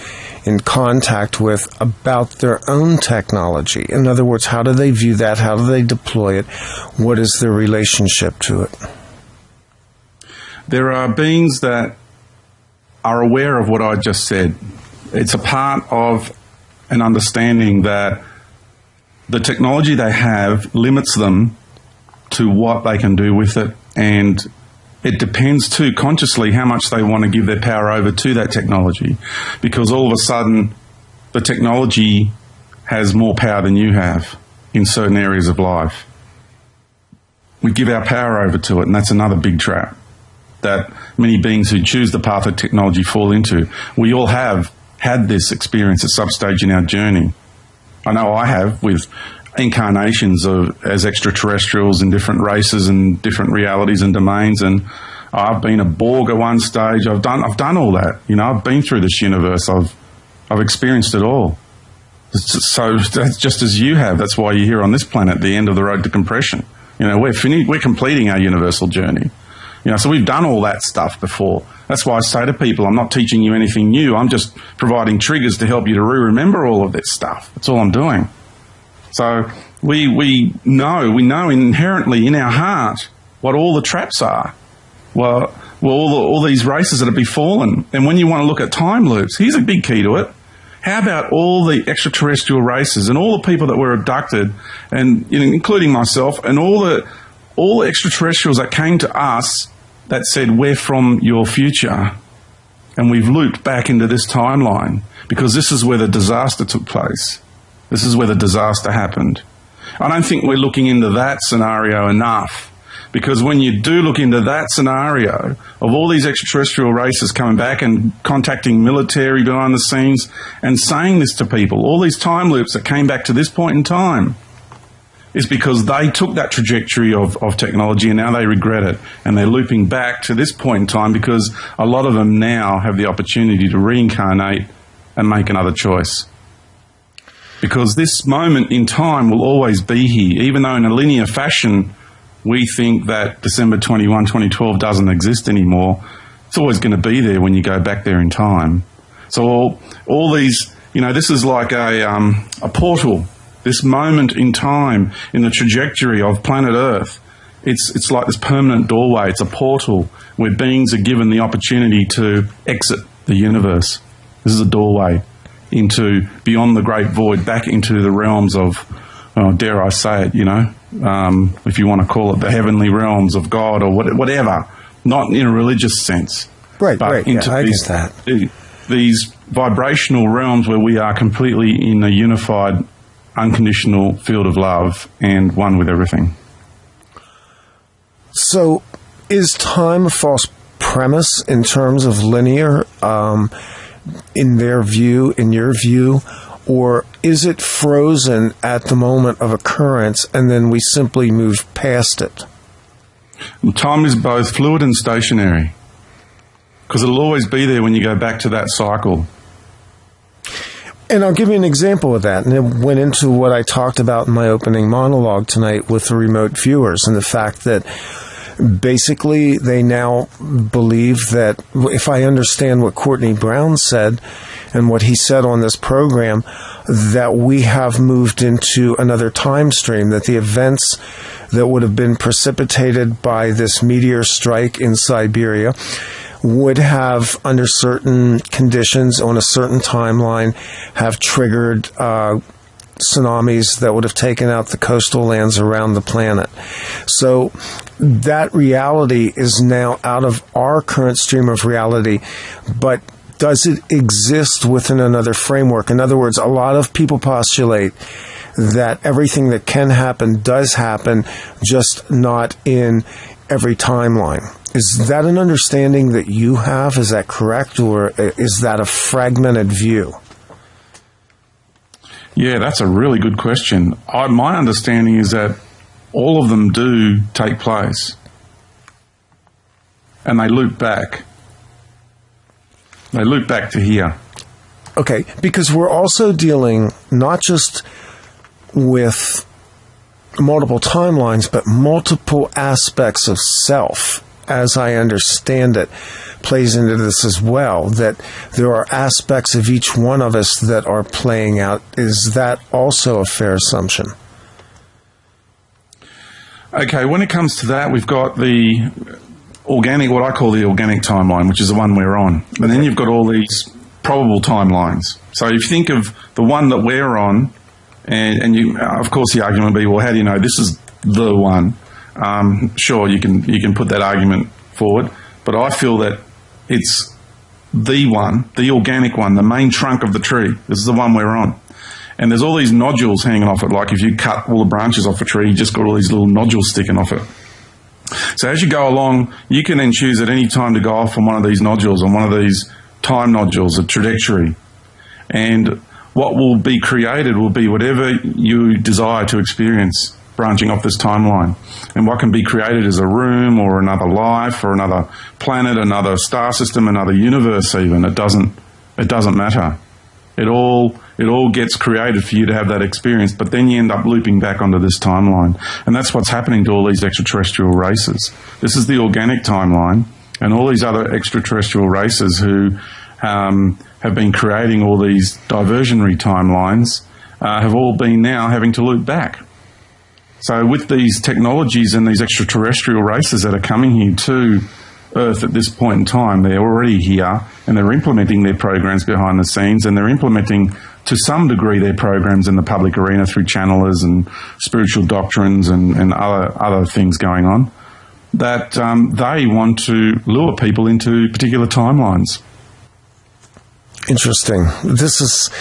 in contact with about their own technology? In other words, how do they view that? How do they deploy it? What is their relationship to it? There are beings that are aware of what I just said. It's a part of an understanding that the technology they have limits them to what they can do with it, and it depends too consciously how much they want to give their power over to that technology, because all of a sudden the technology has more power than you have in certain areas of life. We give our power over to it, and that's another big trap that many beings who choose the path of technology fall into. We all have had this experience at some stage in our journey. I know I have, with incarnations as extraterrestrials in different races and different realities and domains, and I've been a Borg at one stage. I've done all that. I've been through this universe. I've experienced it all. So that's just as you have. That's why you're here on this planet, the end of the road to compression. We're completing our universal journey. So we've done all that stuff before. That's why I say to people, I'm not teaching you anything new. I'm just providing triggers to help you to remember all of this stuff. That's all I'm doing. So we know inherently in our heart what all the traps are. Well, all these races that have befallen. And when you want to look at time loops, here's a big key to it. How about all the extraterrestrial races and all the people that were abducted, and including myself, and all the extraterrestrials that came to us that said, we're from your future, and we've looped back into this timeline because this is where the disaster took place. This is where the disaster happened. I don't think we're looking into that scenario enough, because when you do look into that scenario of all these extraterrestrial races coming back and contacting military behind the scenes and saying this to people, all these time loops that came back to this point in time, is because they took that trajectory of technology and now they regret it. And they're looping back to this point in time because a lot of them now have the opportunity to reincarnate and make another choice. Because this moment in time will always be here, even though in a linear fashion we think that December 21, 2012 doesn't exist anymore. It's always going to be there when you go back there in time. So all these, this is like a portal. This moment in time in the trajectory of planet Earth, it's like this permanent doorway. It's a portal where beings are given the opportunity to exit the universe. This is a doorway into beyond the great void, back into the realms of, dare I say it, if you want to call it the heavenly realms of God or whatever, not in a religious sense. Right. Into I get that. These vibrational realms where we are completely in a unified, unconditional field of love and one with everything. So is time a false premise in terms of linear, in their view, in your view, or is it frozen at the moment of occurrence and then we simply move past it? Time is both fluid and stationary, because it'll always be there when you go back to that cycle. And I'll give you an example of that. And it went into what I talked about in my opening monologue tonight with the remote viewers and the fact that basically they now believe that, if I understand what Courtney Brown said and what he said on this program, that we have moved into another time stream, that the events that would have been precipitated by this meteor strike in Siberia would have, under certain conditions on a certain timeline, have triggered tsunamis that would have taken out the coastal lands around the planet. So that reality is now out of our current stream of reality, but does it exist within another framework? In other words, a lot of people postulate that everything that can happen does happen, just not in every timeline. Is that an understanding that you have? Is that correct, or is that a fragmented view? Yeah, that's a really good question. My understanding is that all of them do take place, and they loop back. They loop back to here. Okay, because we're also dealing not just with multiple timelines, but multiple aspects of self, as I understand it, plays into this as well, that there are aspects of each one of us that are playing out. Is that also a fair assumption? Okay, when it comes to that, we've got the organic, what I call the organic timeline, which is the one we're on. And then you've got all these probable timelines. So if you think of the one that we're on, and you, of course the argument would be, well, how do you know this is the one? Sure, you can put that argument forward, but I feel that it's the one, the organic one, the main trunk of the tree. This is the one we're on. And there's all these nodules hanging off it, like if you cut all the branches off a tree, you just got all these little nodules sticking off it. So as you go along, you can then choose at any time to go off on one of these nodules, on one of these time nodules, a trajectory. And what will be created will be whatever you desire to experience branching off this timeline. And what can be created is a room or another life or another planet, another star system, another universe even. It doesn't matter. It all gets created for you to have that experience, but then you end up looping back onto this timeline. And that's what's happening to all these extraterrestrial races. This is the organic timeline, and all these other extraterrestrial races who have been creating all these diversionary timelines have all been now having to loop back. So with these technologies and these extraterrestrial races that are coming here to Earth at this point in time, they're already here and they're implementing their programs behind the scenes, and they're implementing to some degree their programs in the public arena through channelers and spiritual doctrines and other things going on, that they want to lure people into particular timelines. Interesting. This is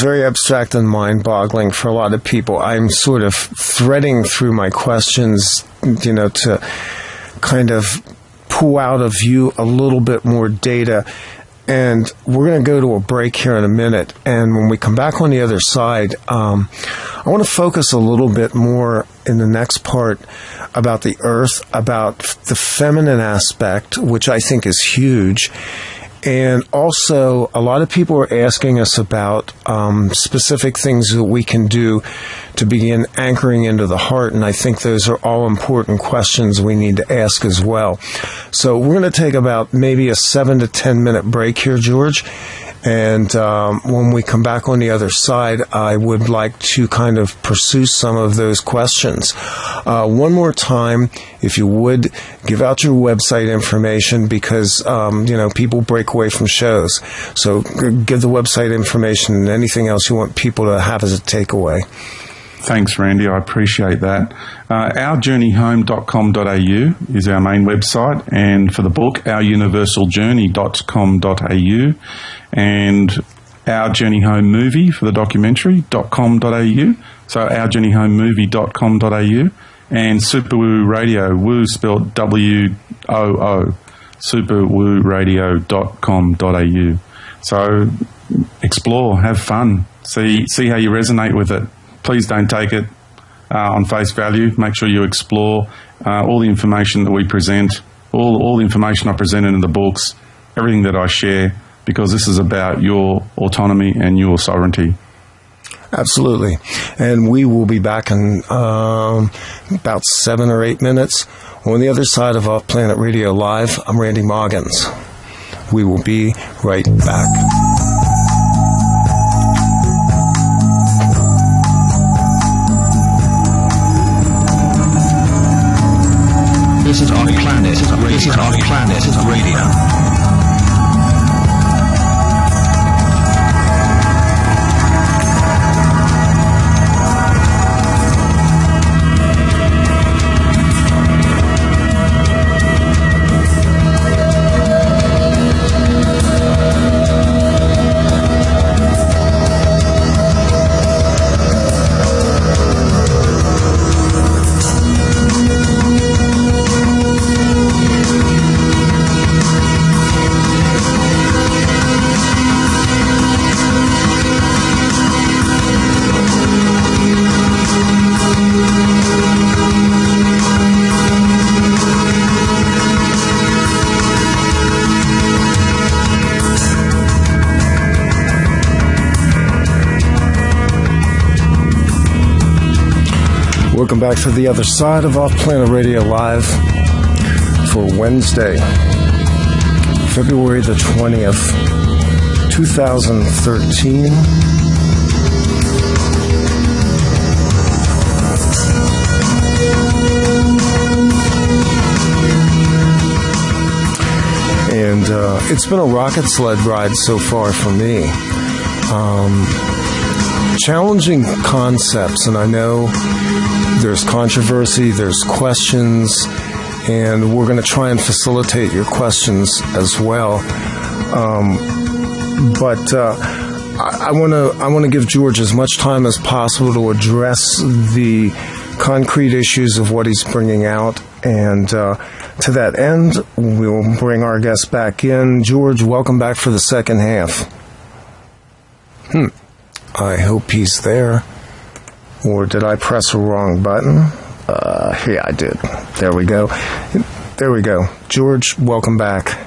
very abstract and mind-boggling for a lot of people. I'm sort of threading through my questions, to kind of pull out of you a little bit more data. And we're going to go to a break here in a minute. And when we come back on the other side, I want to focus a little bit more in the next part about the Earth, about the feminine aspect, which I think is huge. And also, a lot of people are asking us about specific things that we can do to begin anchoring into the heart, and I think those are all important questions we need to ask as well. So we're going to take about maybe a 7 to 10 minute break here, George. And when we come back on the other side, I would like to kind of pursue some of those questions. One more time, if you would, give out your website information, because, people break away from shows. So give the website information and anything else you want people to have as a takeaway. Thanks, Randy. I appreciate that. OurJourneyHome.com.au is our main website, and for the book, OurUniversalJourney.com.au, and Our Journey Home Movie for the documentary.com.au, so OurJourneyHomeMovie.com.au, and Super Woo Radio, Woo spelled W-O-O, superwooradio.com.au. So explore, have fun, see how you resonate with it. Please don't take it on face value. Make sure you explore all the information that we present, all the information I presented in the books, everything that I share, because this is about your autonomy and your sovereignty. Absolutely. And we will be back in about 7 or 8 minutes. On the other side of OffPlanet Radio Live, I'm Randy Maugans. We will be right back. This is OffPlanet Radio. Welcome back to the other side of OffPlanet Radio Live for Wednesday, February the 20th, 2013. And it's been a rocket sled ride so far for me. Challenging concepts, and I know there's controversy, there's questions, and we're going to try and facilitate your questions as well. But I want to give George as much time as possible to address the concrete issues of what he's bringing out, and to that end, we'll bring our guest back in. George, welcome back for the second half. I hope he's there. Or did I press a wrong button? Yeah, I did. There we go. There we go. George, welcome back.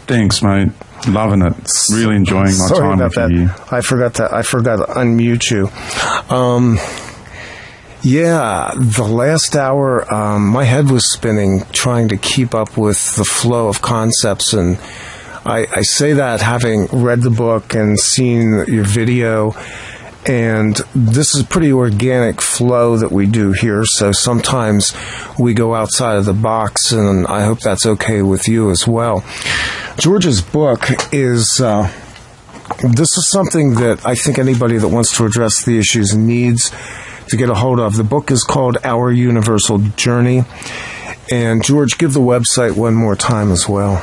Thanks, mate. Loving it. Really enjoying my time with you. I forgot to unmute you. Yeah, the last hour, my head was spinning trying to keep up with the flow of concepts, and I say that having read the book and seen your video, and this is a pretty organic flow that we do here, so sometimes we go outside of the box, and I hope that's okay with you as well. George's book is, this is something that I think anybody that wants to address the issues needs to get a hold of. The book is called Our Universal Journey, and George, give the website one more time as well.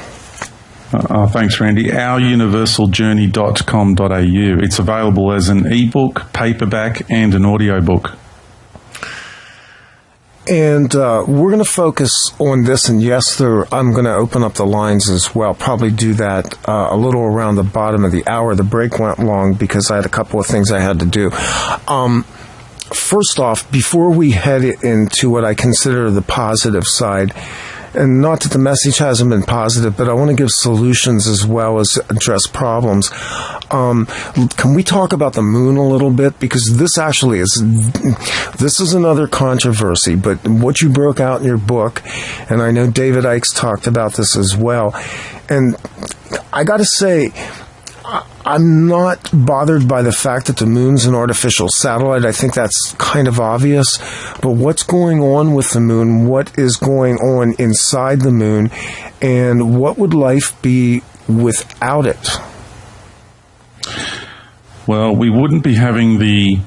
Thanks, Randy. OurUniversalJourney.com.au. It's available as an ebook, paperback, and an audiobook. And we're going to focus on this, and yes, I'm going to open up the lines as well. Probably do that a little around the bottom of the hour. The break went long because I had a couple of things I had to do. First off, before we head into what I consider the positive side, and not that the message hasn't been positive, but I want to give solutions as well as address problems. Can we talk about the moon a little bit? Because this is another controversy, but what you broke out in your book, and I know David Icke's talked about this as well, and I got to say, I'm not bothered by the fact that the moon's an artificial satellite. I think that's kind of obvious. But what's going on with the moon? What is going on inside the moon? And what would life be without it? Well, we wouldn't be having the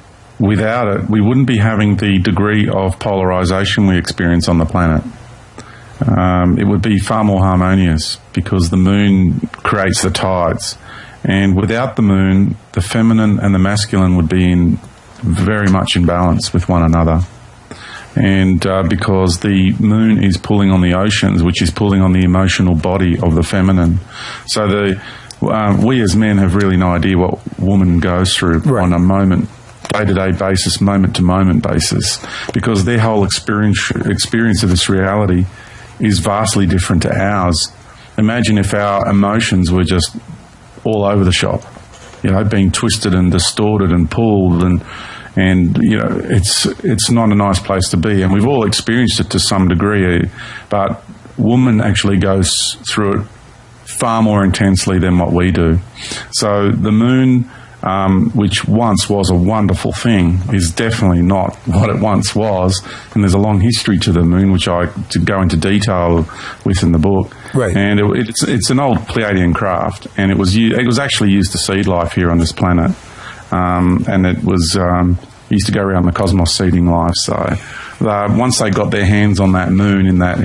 degree of polarization we experience on the planet. It would be far more harmonious because the moon creates the tides. And without the moon, the feminine and the masculine would be very much in balance with one another. And because the moon is pulling on the oceans, which is pulling on the emotional body of the feminine. So we as men have really no idea what woman goes through on a day-to-day basis, moment-to-moment basis, because their whole experience of this reality is vastly different to ours. Imagine if our emotions were just all over the shop, being twisted and distorted and pulled, and it's not a nice place to be. And we've all experienced it to some degree, but woman actually goes through it far more intensely than what we do. So the moon, which once was a wonderful thing, is definitely not what it once was. And there's a long history to the moon, which I go into detail with in the book. Right. And it's an old Pleiadian craft, and it was actually used to seed life here on this planet. And it was used to go around the cosmos seeding life. So once they got their hands on that moon in that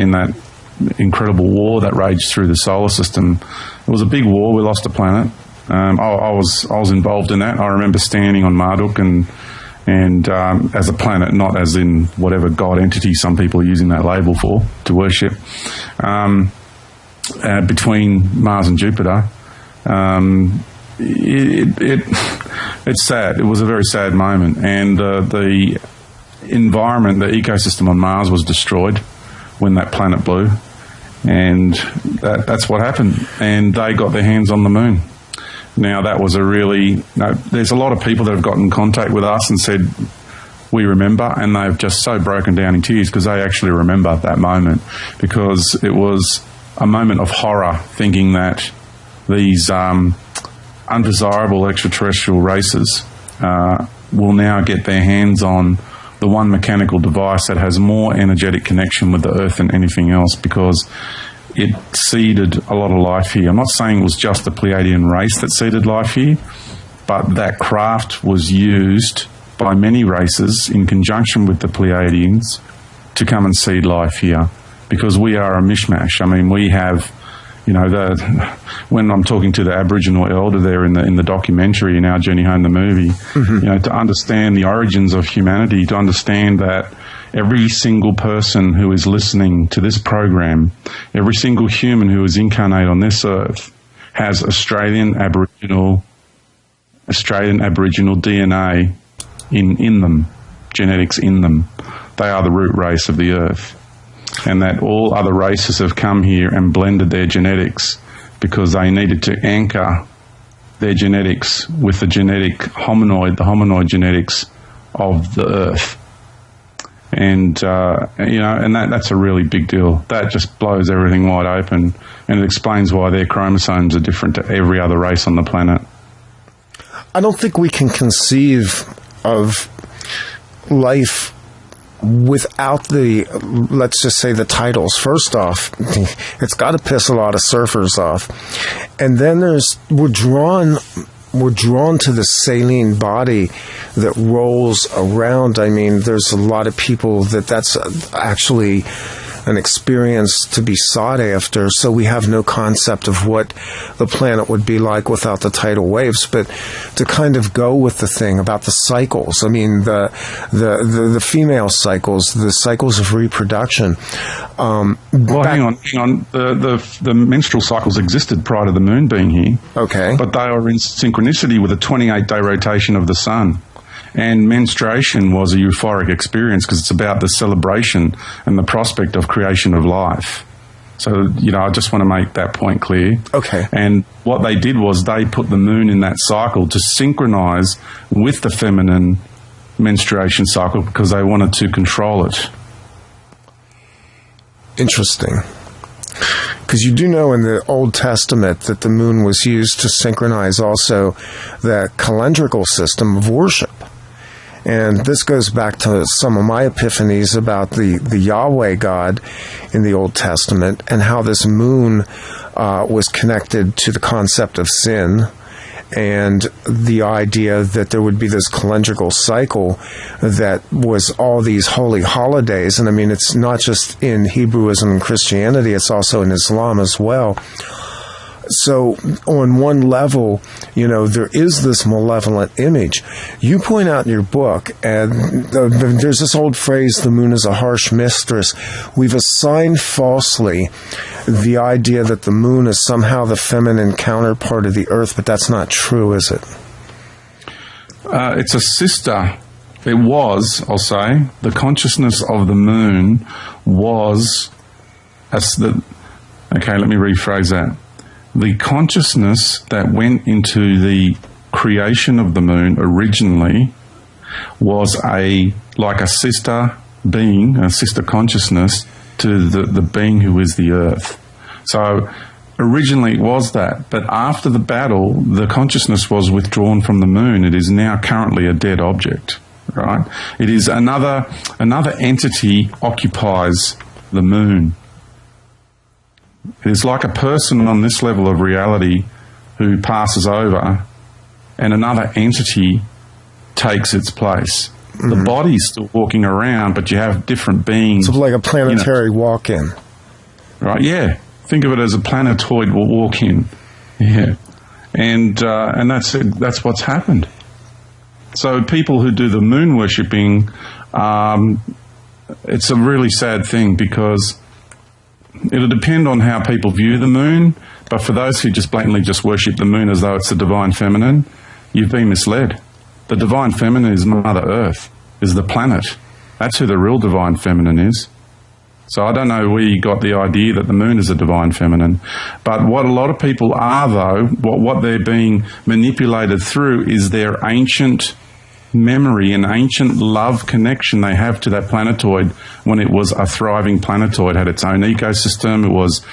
incredible war that raged through the solar system, it was a big war. We lost a planet. I was involved in that. I remember standing on Marduk and as a planet, not as in whatever god entity some people are using that label for to worship. Between Mars and Jupiter, it's sad. It was a very sad moment, and the environment, the ecosystem on Mars was destroyed when that planet blew, and that's what happened. And they got their hands on the moon. Now, that was there's a lot of people that have gotten in contact with us and said, we remember, and they've just so broken down in tears because they actually remember that moment, because it was a moment of horror, thinking that these undesirable extraterrestrial races will now get their hands on the one mechanical device that has more energetic connection with the Earth than anything else, because it seeded a lot of life here. I'm not saying it was just the Pleiadian race that seeded life here, but that craft was used by many races in conjunction with the Pleiadians to come and seed life here, because we are a mishmash. I mean, we have, you know, when I'm talking to the Aboriginal elder there in the documentary, in Our Journey Home, the movie, you know, to understand the origins of humanity, to understand that every single person who is listening to this program, every single human who is incarnate on this earth, has Australian Aboriginal DNA in them, genetics in them. They are the root race of the earth. And that all other races have come here and blended their genetics because they needed to anchor their genetics with the hominoid genetics of the earth. And, you know, and that's a really big deal. That just blows everything wide open, and it explains why their chromosomes are different to every other race on the planet. I don't think we can conceive of life without the, let's just say, the titles. First off, it's got to piss a lot of surfers off. And then we're drawn to the saline body that rolls around. I mean, there's a lot of people that's actually an experience to be sought after, so we have no concept of what the planet would be like without the tidal waves. But to kind of go with the thing about the cycles, I mean, the female cycles, the cycles of reproduction. Well, hang on. The menstrual cycles existed prior to the moon being here. Okay. But they are in synchronicity with a 28-day rotation of the sun. And menstruation was a euphoric experience because it's about the celebration and the prospect of creation of life. So, you know, I just want to make that point clear. Okay. And what they did was they put the moon in that cycle to synchronize with the feminine menstruation cycle because they wanted to control it. Interesting. Because you do know in the Old Testament that the moon was used to synchronize also the calendrical system of worship. And this goes back to some of my epiphanies about the Yahweh God in the Old Testament and how this moon was connected to the concept of sin and the idea that there would be this calendrical cycle that was all these holy holidays. And I mean, it's not just in Hebrewism and Christianity, it's also in Islam as well. So on one level, you know, there is this malevolent image. You point out in your book, and there's this old phrase, the moon is a harsh mistress. We've assigned falsely the idea that the moon is somehow the feminine counterpart of the earth, but that's not true, is it? It's a sister. It was, I'll say, the consciousness of the moon was, okay, let me rephrase that. The consciousness that went into the creation of the moon originally was like a sister being, a sister consciousness to the being who is the earth. So originally it was that, but after the battle, the consciousness was withdrawn from the moon. It is now currently a dead object, right? It is another entity occupies the moon. It is like a person on this level of reality who passes over and another entity takes its place. Mm-hmm. The body's still walking around, but you have different beings. So like a planetary walk-in. Right, yeah. Think of it as a planetoid walk-in. Yeah. And that's what's happened. So people who do the moon worshipping, it's a really sad thing because it'll depend on how people view the moon, but for those who just blatantly just worship the moon as though it's the divine feminine, you've been misled. The divine feminine is Mother Earth, is the planet. That's who the real divine feminine is. So I don't know where you got the idea that the moon is a divine feminine. But what a lot of people are, though, what they're being manipulated through is their ancient memory and ancient love connection they have to that planetoid when it was a thriving planetoid, had its own ecosystem. It was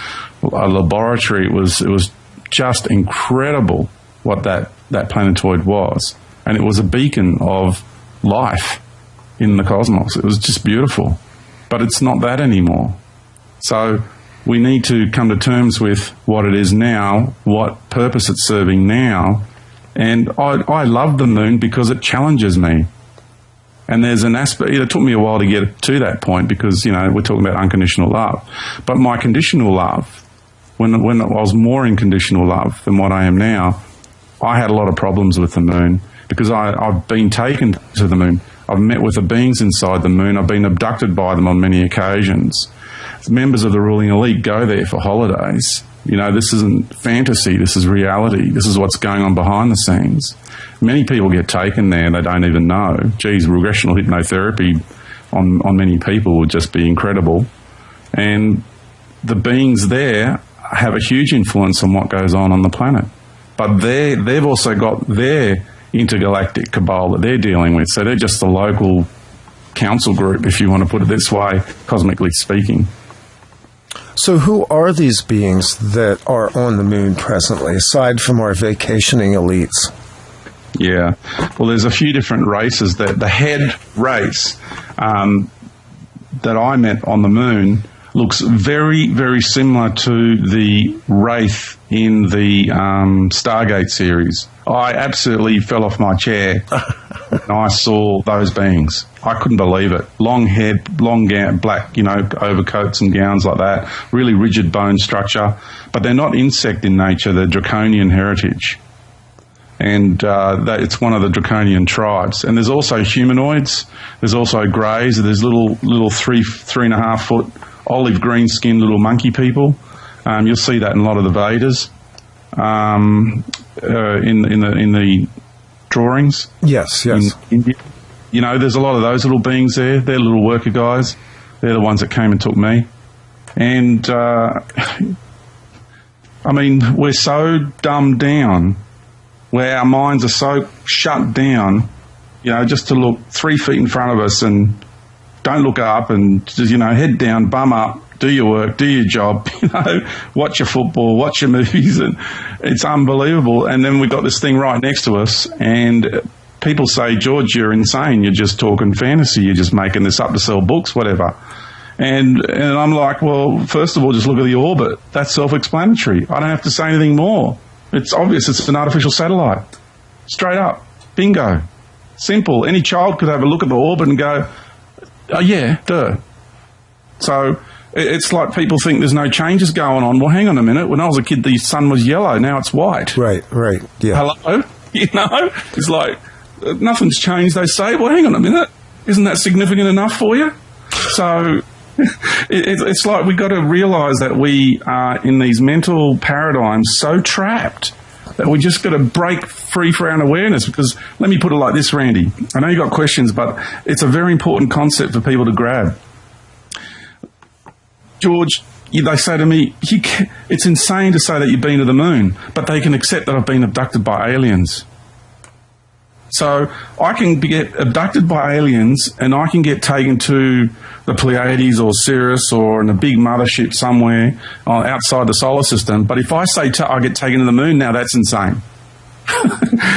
a laboratory. It was just incredible what that planetoid was. And it was a beacon of life in the cosmos. It was just beautiful. But it's not that anymore. So we need to come to terms with what it is now, what purpose it's serving now. And I love the moon because it challenges me. And there's an aspect, it took me a while to get to that point because, we're talking about unconditional love. But my conditional love, when I was more in conditional love than what I am now, I had a lot of problems with the moon because I've been taken to the moon. I've met with the beings inside the moon. I've been abducted by them on many occasions. Members of the ruling elite go there for holidays. This isn't fantasy. This is reality. This is what's going on behind the scenes. Many people get taken there and they don't even know. Geez, regressional hypnotherapy on many people would just be incredible. And the beings there have a huge influence on what goes on the planet. But they've also got their intergalactic cabal that they're dealing with. So they're just the local council group, if you want to put it this way, cosmically speaking. So who are these beings that are on the moon presently, aside from our vacationing elites? Yeah. Well, there's a few different races. The head race that I met on the moon looks very, very similar to the Wraith in the Stargate series. I absolutely fell off my chair when I saw those beings. I couldn't believe it. Long head, long black, overcoats and gowns like that. Really rigid bone structure. But they're not insect in nature. They're draconian heritage. And it's one of the draconian tribes. And there's also humanoids. There's also greys. There's little 3.5 foot olive green skinned little monkey people. You'll see that in a lot of the Vedas in the drawings. Yes. In India. There's a lot of those little beings there. They're little worker guys. They're the ones that came and took me. And, we're so dumbed down where our minds are so shut down, just to look 3 feet in front of us and don't look up and just, head down, bum up, do your work, do your job, watch your football, watch your movies. And it's unbelievable. And then we've got this thing right next to us and people say, George, you're insane. You're just talking fantasy. You're just making this up to sell books, whatever. And I'm like, well, first of all, just look at the orbit. That's self-explanatory. I don't have to say anything more. It's obvious. It's an artificial satellite. Straight up. Bingo. Simple. Any child could have a look at the orbit and go, oh, yeah, duh. So it's like people think there's no changes going on. Well, hang on a minute. When I was a kid, the sun was yellow. Now it's white. Right, yeah. Hello? It's like nothing's changed, they say. Well, hang on a minute. Isn't that significant enough for you? So it's like we've got to realise that we are in these mental paradigms so trapped that we just got to break free for our awareness. Because let me put it like this, Randy. I know you got questions, but it's a very important concept for people to grab. George, they say to me, it's insane to say that you've been to the moon, but they can accept that I've been abducted by aliens. So I can get abducted by aliens and I can get taken to the Pleiades or Sirius or in a big mothership somewhere outside the solar system. But if I say I get taken to the moon, now that's insane.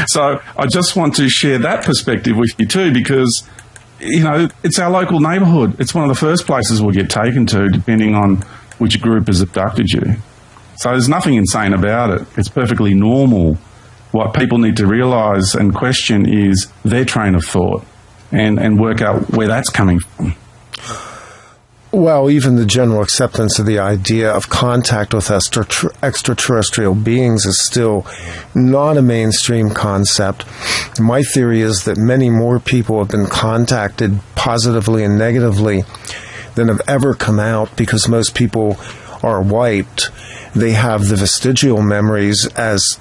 So I just want to share that perspective with you too, because, it's our local neighbourhood. It's one of the first places we'll get taken to, depending on which group has abducted you. So there's nothing insane about it. It's perfectly normal. What people need to realise and question is their train of thought and work out where that's coming from. Well, even the general acceptance of the idea of contact with extraterrestrial beings is still not a mainstream concept. My theory is that many more people have been contacted positively and negatively than have ever come out, because most people are wiped. They have the vestigial memories as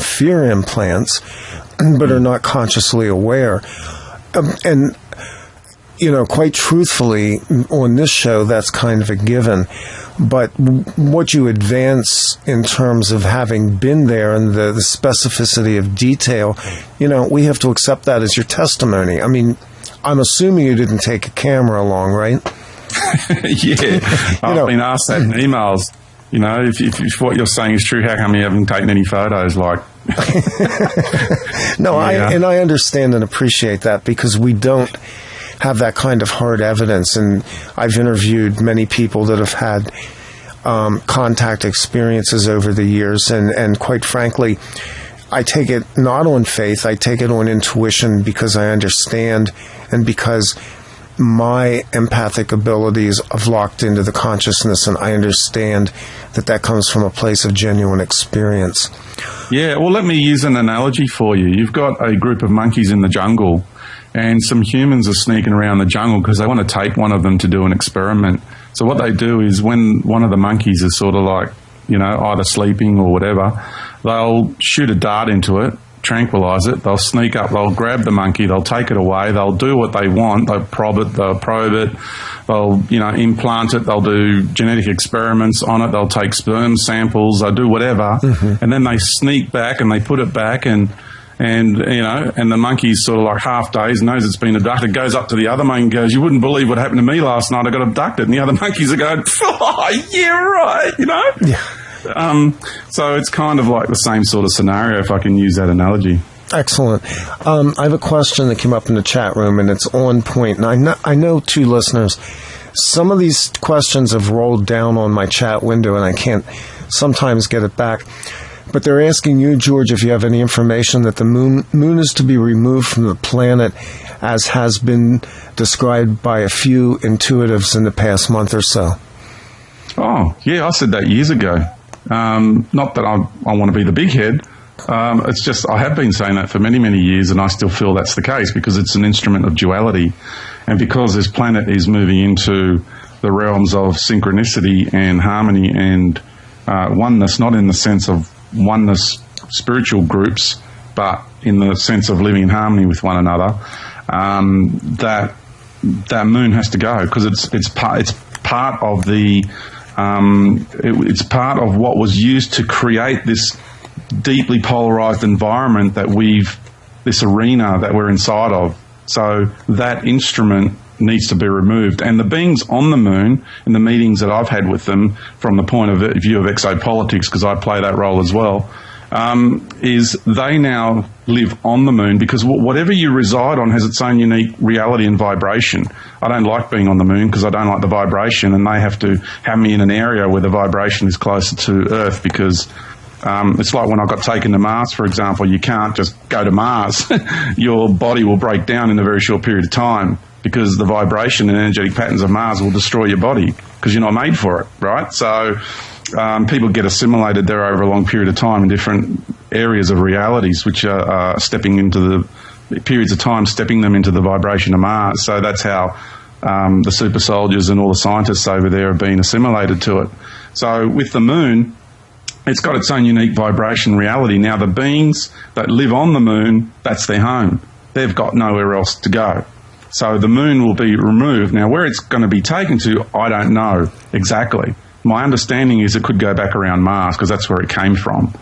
fear implants, but are not consciously aware. And quite truthfully, on this show, that's kind of a given. But what you advance in terms of having been there and the specificity of detail, we have to accept that as your testimony. I mean, I'm assuming you didn't take a camera along, right? Yeah. I've been asked that in emails. If what you're saying is true, how come you haven't taken any photos? No, yeah. I understand and appreciate that, because we don't have that kind of hard evidence. And I've interviewed many people that have had contact experiences over the years. And quite frankly, I take it not on faith, I take it on intuition, because I understand and because my empathic abilities have locked into the consciousness, and I understand that comes from a place of genuine experience. Yeah, well, let me use an analogy for you. You've got a group of monkeys in the jungle, and some humans are sneaking around the jungle because they want to take one of them to do an experiment. So what they do is, when one of the monkeys is sort of like, either sleeping or whatever, they'll shoot a dart into it, tranquilize it, they'll sneak up, they'll grab the monkey, they'll take it away, they'll do what they want, they'll probe it, they'll implant it, they'll do genetic experiments on it, they'll take sperm samples, they'll do whatever, and then they sneak back and they put it back, and the monkey's sort of like half dazed, knows it's been abducted, goes up to the other monkey and goes, "You wouldn't believe what happened to me last night, I got abducted." And the other monkeys are going, "Oh, yeah, right," Yeah. So it's kind of like the same sort of scenario, if I can use that analogy. Excellent. I have a question that came up in the chat room, and it's on point. And I know two listeners, some of these questions have rolled down on my chat window, and I can't sometimes get it back. But they're asking you, George, if you have any information that the moon is to be removed from the planet, as has been described by a few intuitives in the past month or so. Oh, yeah, I said that years ago. Not that I want to be the big head. It's just I have been saying that for many, many years, and I still feel that's the case, because it's an instrument of duality. And because this planet is moving into the realms of synchronicity and harmony and oneness, not in the sense of oneness spiritual groups, but in the sense of living in harmony with one another, that moon has to go, because it's part of the it's part of what was used to create this deeply polarized environment this arena that we're inside of. So that instrument needs to be removed. And the beings on the moon, in the meetings that I've had with them from the point of view of exopolitics, because I play that role as well, is they now live on the moon, because whatever you reside on has its own unique reality and vibration. I don't like being on the moon because I don't like the vibration, and they have to have me in an area where the vibration is closer to Earth, because it's like when I got taken to Mars, for example. You can't just go to Mars. Your body will break down in a very short period of time, because the vibration and energetic patterns of Mars will destroy your body, because you're not made for it, right? So people get assimilated there over a long period of time in different areas of realities, which are stepping into the periods of time, stepping them into the vibration of Mars. So that's how the super soldiers and all the scientists over there have been assimilated to it. So with the moon, it's got its own unique vibration reality. Now, the beings that live on the moon, that's their home. They've got nowhere else to go. So the moon will be removed. Now, where it's going to be taken to, I don't know exactly. My understanding is it could go back around Mars, because that's where it came from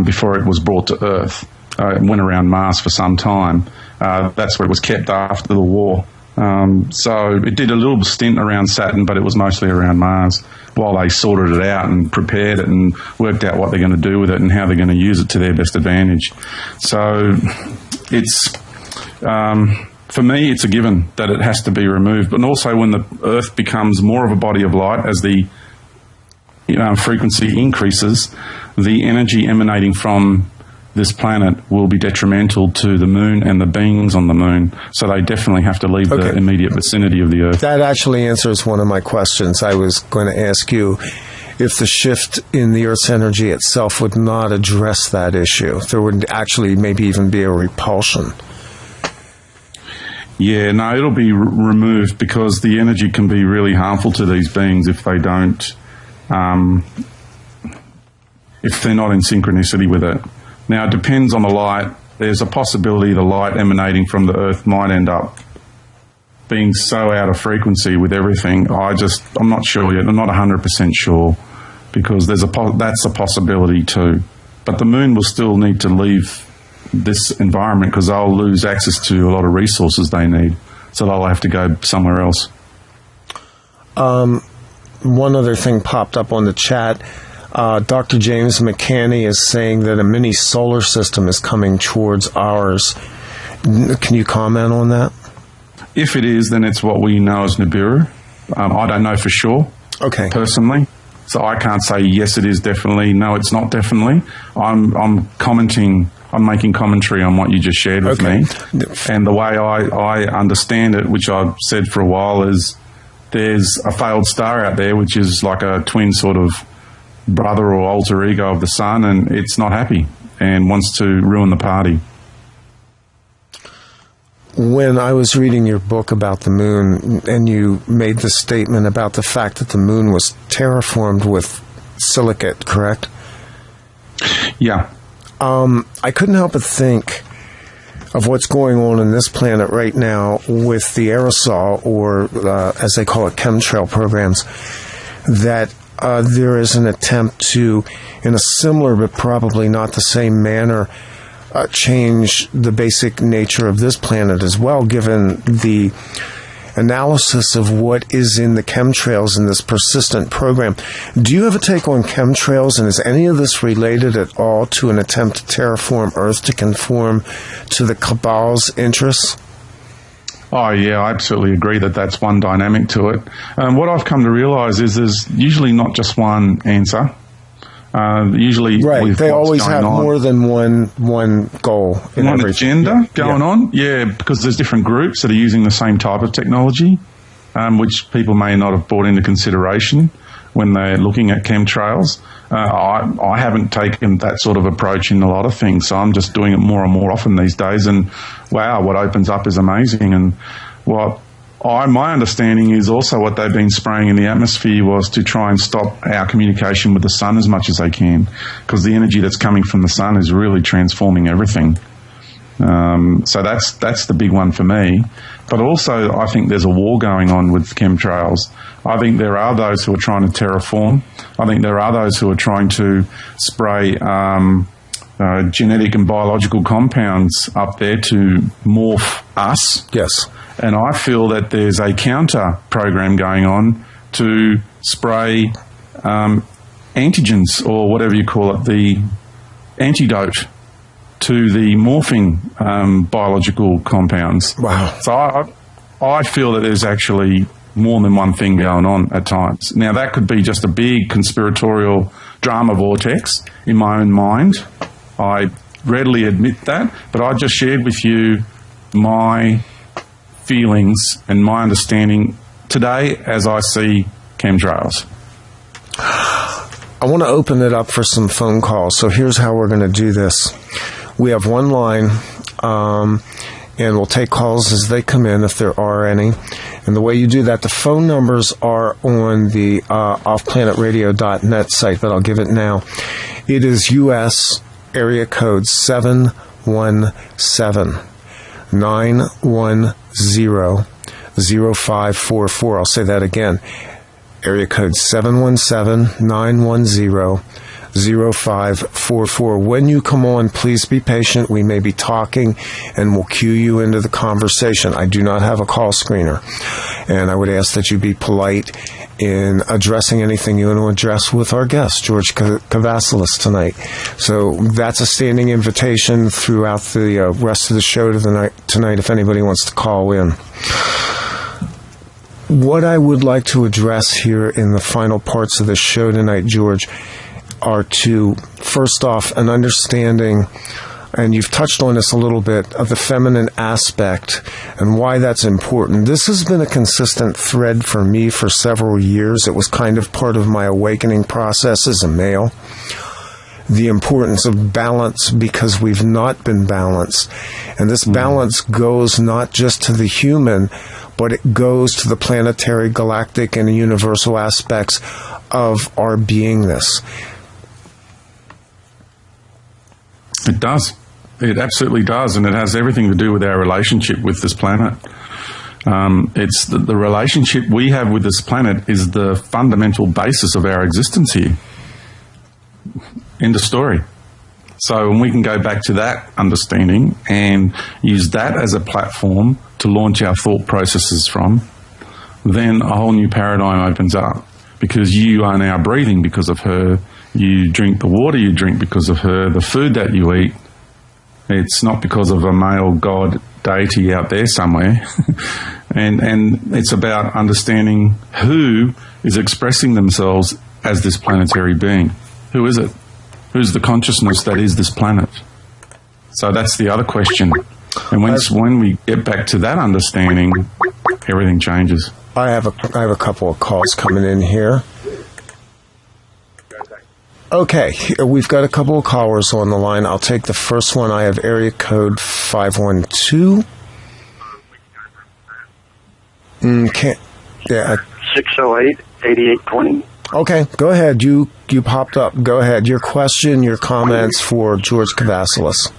before it was brought to Earth. It went around Mars for some time. That's where it was kept after the war. So it did a little stint around Saturn, but it was mostly around Mars, while they sorted it out and prepared it and worked out what they're going to do with it and how they're going to use it to their best advantage. So it's... for me, it's a given that it has to be removed. But also, when the Earth becomes more of a body of light, as the frequency increases, the energy emanating from this planet will be detrimental to the moon and the beings on the moon. So they definitely have to leave the immediate vicinity of the Earth. That actually answers one of my questions. I was going to ask you if the shift in the Earth's energy itself would not address that issue. There would actually maybe even be a repulsion. Yeah, no, it'll be removed, because the energy can be really harmful to these beings if they don't, if they're not in synchronicity with it. Now, it depends on the light. There's a possibility the light emanating from the Earth might end up being so out of frequency with everything, I'm not sure yet. I'm not 100% sure, because that's a possibility too. But the moon will still need to leave this environment, because they'll lose access to a lot of resources they need. So they'll have to go somewhere else. One other thing popped up on the chat. Dr. James McCanney is saying that a mini solar system is coming towards ours. Can you comment on that? If it is, then it's what we know as Nibiru. I don't know for sure, personally. So I can't say, yes, it is definitely. No, it's not definitely. I'm commenting, I'm making commentary on what you just shared with me. And the way I understand it, which I've said for a while, is there's a failed star out there, which is like a twin sort of brother or alter ego of the sun, and it's not happy and wants to ruin the party. When I was reading your book about the moon, and you made the statement about the fact that the moon was terraformed with silicate, correct? Yeah. I couldn't help but think of what's going on in this planet right now with the aerosol, or as they call it, chemtrail programs, that there is an attempt to, in a similar but probably not the same manner, change the basic nature of this planet as well, given the analysis of what is in the chemtrails in this persistent program. Do you have a take on chemtrails, and is any of this related at all to an attempt to terraform Earth to conform to the cabal's interests? Oh, yeah, I absolutely agree that that's one dynamic to it. What I've come to realise is there's usually not just one answer. Usually, right, they always have more than one goal in one every agenda going on. Yeah, because there's different groups that are using the same type of technology, which people may not have brought into consideration when they're looking at chemtrails. I haven't taken that sort of approach in a lot of things, so I'm just doing it more and more often these days. And wow, what opens up is amazing. And my understanding is also what they've been spraying in the atmosphere was to try and stop our communication with the sun as much as they can, because the energy that's coming from the sun is really transforming everything. So that's the big one for me. But also, I think there's a war going on with chemtrails. I think there are those who are trying to terraform. I think there are those who are trying to spray genetic and biological compounds up there to morph us. Yes. And I feel that there's a counter program going on to spray antigens, or whatever you call it, the antidote to the morphing biological compounds. Wow. So I feel that there's actually more than one thing going on at times. Now, that could be just a big conspiratorial drama vortex in my own mind. I readily admit that, but I just shared with you my feelings and my understanding today as I see chemtrails. I want to open it up for some phone calls. So here's how we're going to do this. We have one line, and we'll take calls as they come in if there are any. And the way you do that, the phone numbers are on the offplanetradio.net site, but I'll give it now. It is U.S. area code 717-910-0544. I'll say that again. Area code 717-910-0544. When you come on, please be patient. We may be talking, and we'll cue you into the conversation. I do not have a call screener, and I would ask that you be polite in addressing anything you want to address with our guest, George Kavassilas, tonight. So that's a standing invitation throughout the rest of the show tonight if anybody wants to call in. What I would like to address here in the final parts of the show tonight, George, are to, first off, an understanding, and you've touched on this a little bit, of the feminine aspect and why that's important. This has been a consistent thread for me for several years. It was kind of part of my awakening process as a male. The importance of balance, because we've not been balanced. And this balance goes not just to the human, but it goes to the planetary, galactic, and universal aspects of our beingness. It does. It absolutely does, and it has everything to do with our relationship with this planet. It's the relationship we have with this planet is the fundamental basis of our existence here. End of story. So when we can go back to that understanding and use that as a platform to launch our thought processes from, then a whole new paradigm opens up. Because you are now breathing because of her. You drink the water you drink because of her. The food that you eat, it's not because of a male god deity out there somewhere. and it's about understanding who is expressing themselves as this planetary being. Who is it? Who's the consciousness that is this planet? So that's the other question. And when we get back to that understanding, everything changes. I have a couple of calls coming in here. Okay, we've got a couple of callers on the line. I'll take the first one. I have area code 512. Okay. Yeah. 608-8820. Okay, go ahead. You popped up. Go ahead. Your question, your comments for George Kavassilas.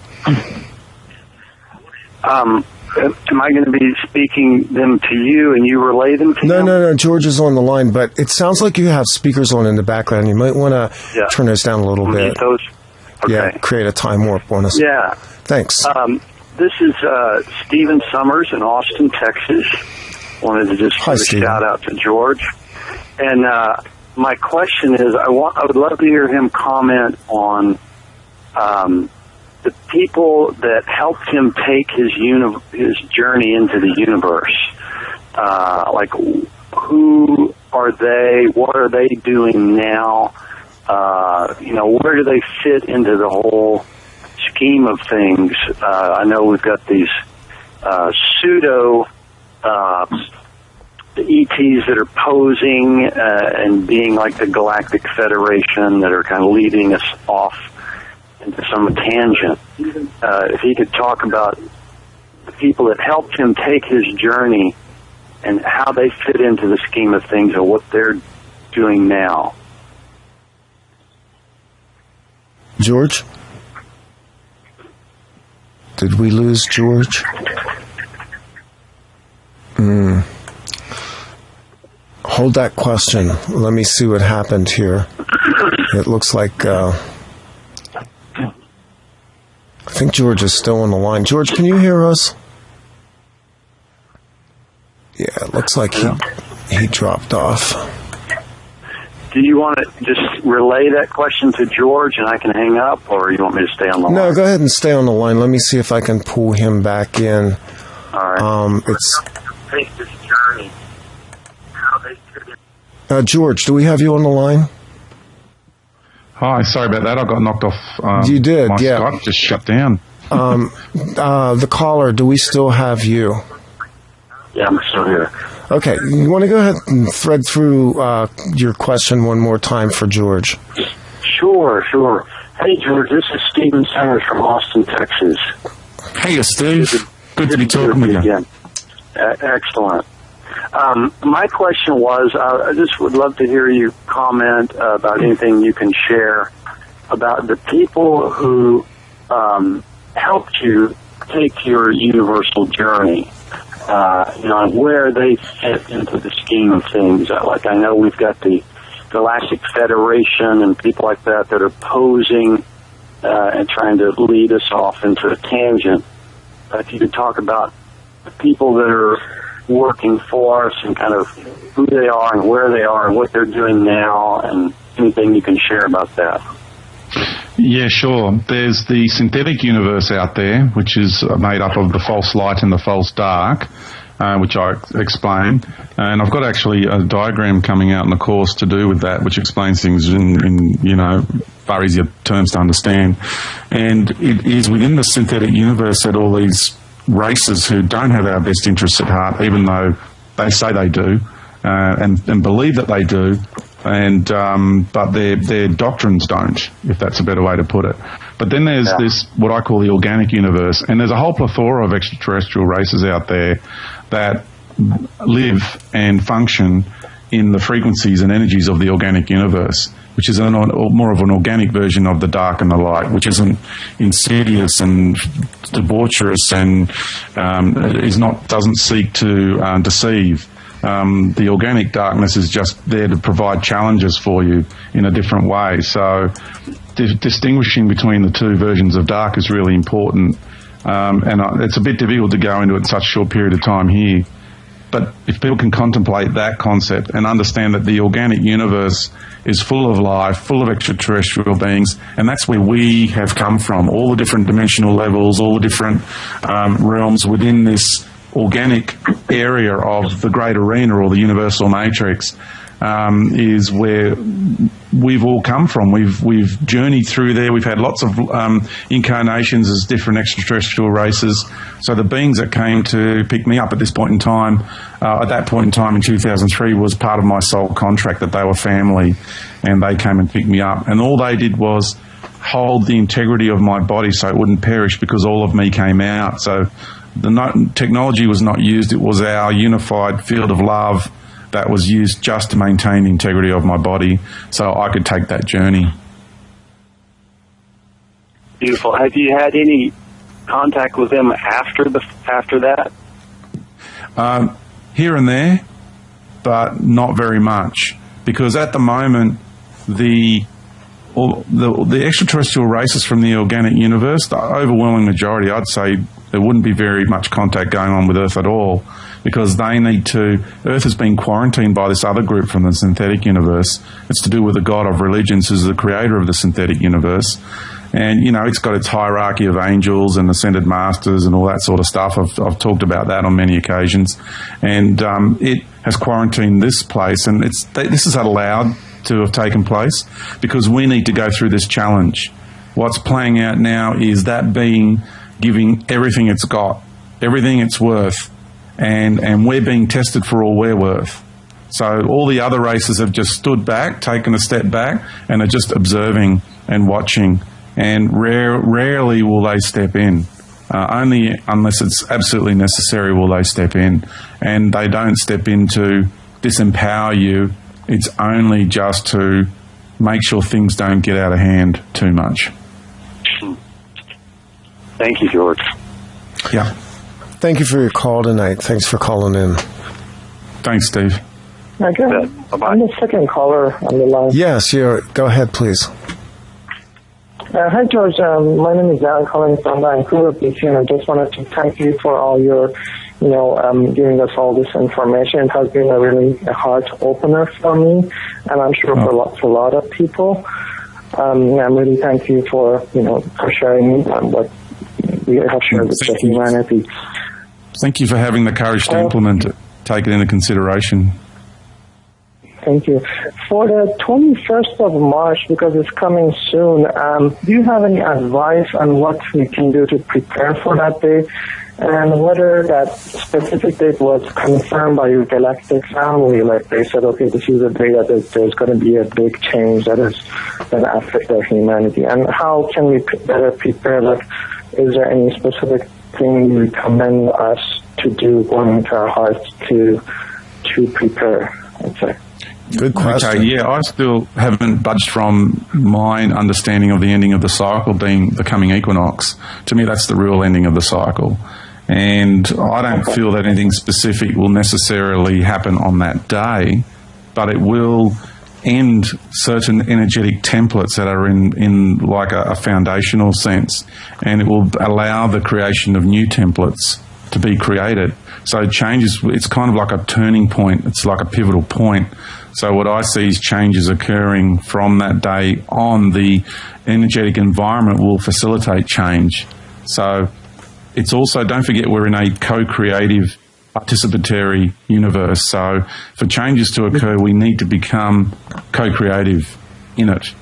Am I going to be speaking them to you and you relay them to him? No. George is on the line, but it sounds like you have speakers on in the background. You might want to turn those down a little bit. Those? Okay. Yeah, create a time warp on us. Yeah. Thanks. This is Stephen Summers in Austin, Texas. Wanted to just give a shout out to George. And my question is, I would love to hear him comment on the people that helped him take his journey into the universe. Like, who are they? What are they doing now? Where do they fit into the whole scheme of things? I know we've got these pseudo ETs that are posing and being like the Galactic Federation that are kind of leading us off into some tangent. If he could talk about the people that helped him take his journey and how they fit into the scheme of things and what they're doing now. George? Did we lose George? Hold that question. Let me see what happened here. It looks like... I think George is still on the line. George, can you hear us? Yeah, it looks like he dropped off. Do you want to just relay that question to George and I can hang up, or you want me to stay on the line? No, go ahead and stay on the line. Let me see if I can pull him back in. All right. Take this journey. George, do we have you on the line? Hi, sorry about that. I got knocked off. You did, my yeah. Skype just shut down. The caller, do we still have you? Yeah, I'm still here. Okay, you want to go ahead and thread through your question one more time for George? Sure. Hey, George, this is Stephen Summers from Austin, Texas. Hey, Steve. Good to be talking with you. Again. Excellent. My question was, I just would love to hear you comment about anything you can share about the people who helped you take your universal journey, and where they fit into the scheme of things. Like, I know we've got the Galactic Federation and people like that are posing and trying to lead us off into a tangent. If you could talk about the people that are working for us and kind of who they are and where they are and what they're doing now, and anything you can share about that. Yeah, sure. There's the synthetic universe out there, which is made up of the false light and the false dark, which I explain. And I've got actually a diagram coming out in the course to do with that, which explains things in far easier terms to understand. And it is within the synthetic universe that all these races who don't have our best interests at heart, even though they say they do, and believe that they do, but their doctrines don't, if that's a better way to put it. But then there's this, what I call the organic universe, and there's a whole plethora of extraterrestrial races out there that live and function in the frequencies and energies of the organic universe, which is more of an organic version of the dark and the light, which isn't insidious and debaucherous and doesn't seek to deceive. The organic darkness is just there to provide challenges for you in a different way. So distinguishing between the two versions of dark is really important. And it's a bit difficult to go into it in such a short period of time here. But if people can contemplate that concept and understand that the organic universe is full of life, full of extraterrestrial beings, and that's where we have come from, all the different dimensional levels, all the different realms within this organic area of the great arena or the universal matrix, is where we've all come from. We've journeyed through there. We've had lots of incarnations as different extraterrestrial races. So the beings that came to pick me up at this point in time, at that point in time in 2003, was part of my soul contract, that they were family, and they came and picked me up. And all they did was hold the integrity of my body so it wouldn't perish, because all of me came out. So the technology was not used. It was our unified field of love that was used just to maintain the integrity of my body so I could take that journey. Beautiful. Have you had any contact with them after that? Here and there, but not very much, because at the moment the extraterrestrial races from the organic universe, the overwhelming majority, I'd say there wouldn't be very much contact going on with Earth at all, because Earth has been quarantined by this other group from the synthetic universe. It's to do with the god of religions, who's the creator of the synthetic universe. And, it's got its hierarchy of angels and ascended masters and all that sort of stuff. I've talked about that on many occasions. And it has quarantined this place, and this is allowed to have taken place because we need to go through this challenge. What's playing out now is that being giving everything it's got, everything it's worth, and we're being tested for all we're worth. So all the other races have just stood back, taken a step back, and are just observing and watching, and rarely will they step in. Only unless it's absolutely necessary will they step in, and they don't step in to disempower you. It's only just to make sure things don't get out of hand too much. Thank you, George. Yeah. Thank you for your call tonight. Thanks for calling in. Thanks, Steve. Okay. I'm the second caller on the line. Yes, go ahead, please. Hi, George. My name is Alan, calling from Vancouver, BC, and I just wanted to thank you for all your, giving us all this information. It has been a really heart opener for me, and I'm sure for a lot of people. I'm really thank you for sharing what we have shared with the humanity. Thank you for having the courage to implement it, take it into consideration. Thank you. For the 21st of March, because it's coming soon, do you have any advice on what we can do to prepare for that day, and whether that specific date was confirmed by your galactic family? Like they said, okay, this is the day that there's going to be a big change that is going to affect our humanity. And how can we better prepare? Like, is there any specific thing you recommend us to do going into our hearts to prepare? I'd say. Good question. Okay, yeah, I still haven't budged from my understanding of the ending of the cycle being the coming equinox. To me, that's the real ending of the cycle. And I don't feel that anything specific will necessarily happen on that day, but it will end certain energetic templates that are in like a foundational sense, and it will allow the creation of new templates to be created. So changes, it's kind of like a turning point. It's like a pivotal point. So what I see is changes occurring from that day on. The energetic environment will facilitate change. So it's also, don't forget, we're in a co-creative, participatory universe. So for changes to occur, we need to become co-creative in it.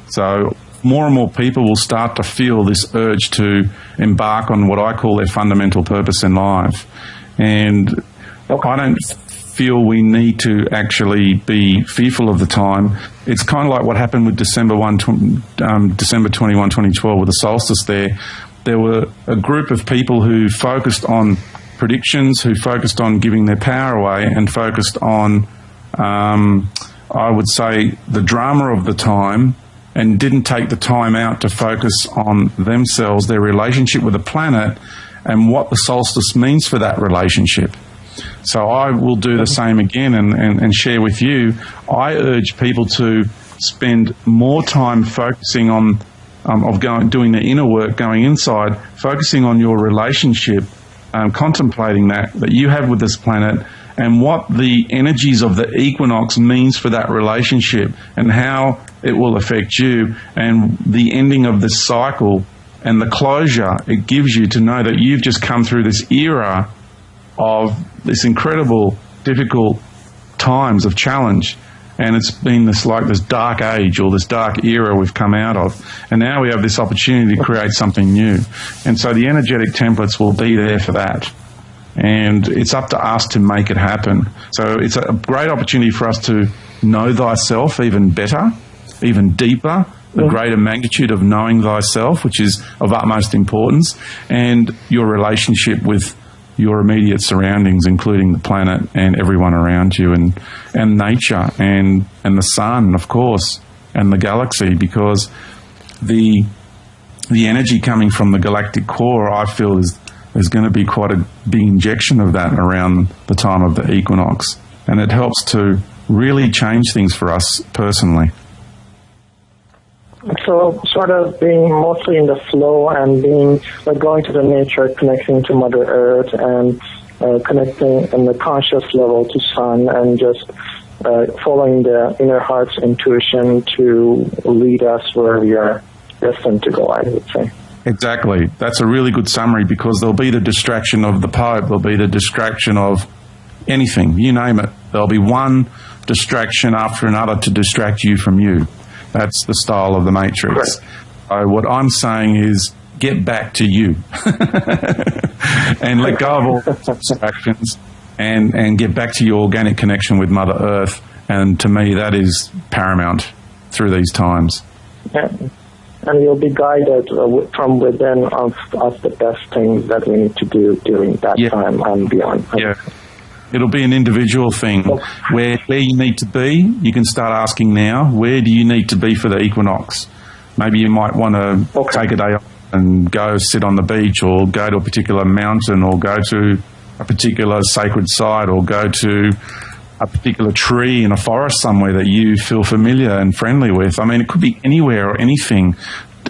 So more and more people will start to feel this urge to embark on what I call their fundamental purpose in life. And I don't feel we need to actually be fearful of the time. It's kind of like what happened with December 21, 2012 with the solstice there. There were a group of people who focused on predictions, who focused on giving their power away, and focused on I would say, the drama of the time and didn't take the time out to focus on themselves, their relationship with the planet, and what the solstice means for that relationship. So I will do the same again and share with you. I urge people to spend more time focusing on doing the inner work, going inside, focusing on your relationship, contemplating that you have with this planet, and what the energies of the equinox means for that relationship and how it will affect you, and the ending of this cycle and the closure it gives you to know that you've just come through this era of this incredible, difficult times of challenge. And it's been this dark age, or this dark era we've come out of. And now we have this opportunity to create something new. And so the energetic templates will be there for that. And it's up to us to make it happen. So it's a great opportunity for us to know thyself even better, even deeper, the greater magnitude of knowing thyself, which is of utmost importance, and your relationship with your immediate surroundings, including the planet and everyone around you, and nature, and the sun, of course, and the galaxy, because the energy coming from the galactic core, I feel, is going to be quite a big injection of that around the time of the equinox, and it helps to really change things for us personally. So sort of being mostly in the flow and being going to the nature, connecting to Mother Earth, and connecting in the conscious level to Sun, and just following the inner heart's intuition to lead us where we are destined to go, I would say. Exactly. That's a really good summary, because there'll be the distraction of the Pope, there'll be the distraction of anything, you name it. There'll be one distraction after another to distract you from you. That's the style of the Matrix. So what I'm saying is, get back to you and let go of all distractions and get back to your organic connection with Mother Earth. And to me, that is paramount through these times. Yeah. And you'll be guided from within of the best things that we need to do during that time and beyond. Yeah. It'll be an individual thing. Where you need to be, you can start asking now, where do you need to be for the equinox? Maybe you might want to take a day off and go sit on the beach, or go to a particular mountain, or go to a particular sacred site, or go to a particular tree in a forest somewhere that you feel familiar and friendly with. I mean, it could be anywhere or anything.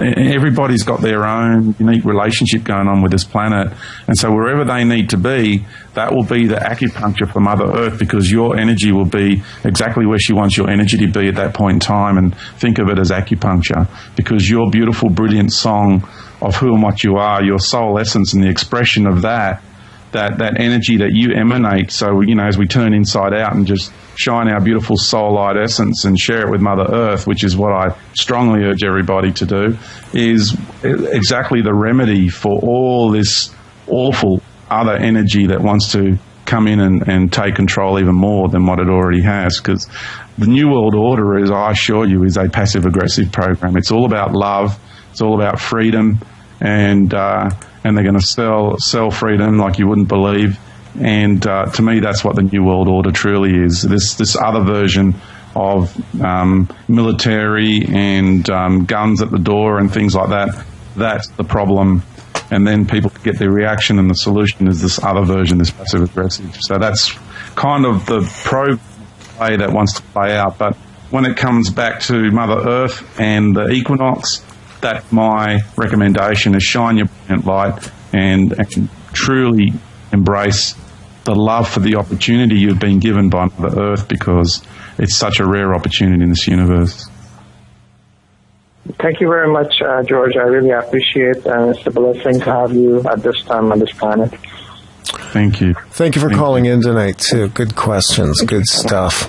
Everybody's got their own unique relationship going on with this planet. And so wherever they need to be, that will be the acupuncture for Mother Earth, because your energy will be exactly where she wants your energy to be at that point in time. And think of it as acupuncture, because your beautiful, brilliant song of who and what you are, your soul essence, and the expression of that energy that you emanate. So, as we turn inside out and just shine our beautiful soul light essence and share it with Mother Earth, which is what I strongly urge everybody to do, is exactly the remedy for all this awful other energy that wants to come in and take control even more than what it already has. Because the New World Order, as I assure you, is a passive-aggressive program. It's all about love. It's all about freedom, and they're going to sell freedom like you wouldn't believe. And to me, that's what the New World Order truly is. This other version of military and guns at the door and things like that, that's the problem. And then people get their reaction, and the solution is this other version, this passive-aggressive. So that's kind of the play that wants to play out. But when it comes back to Mother Earth and the equinox, that's my recommendation, is shine your brilliant light and truly embrace the love for the opportunity you've been given by Mother Earth, because it's such a rare opportunity in this universe. Thank you very much, George. I really appreciate it, and it's a blessing to have you at this time on this planet. Thank you. Thank you for calling in tonight, too. Good questions. Good stuff.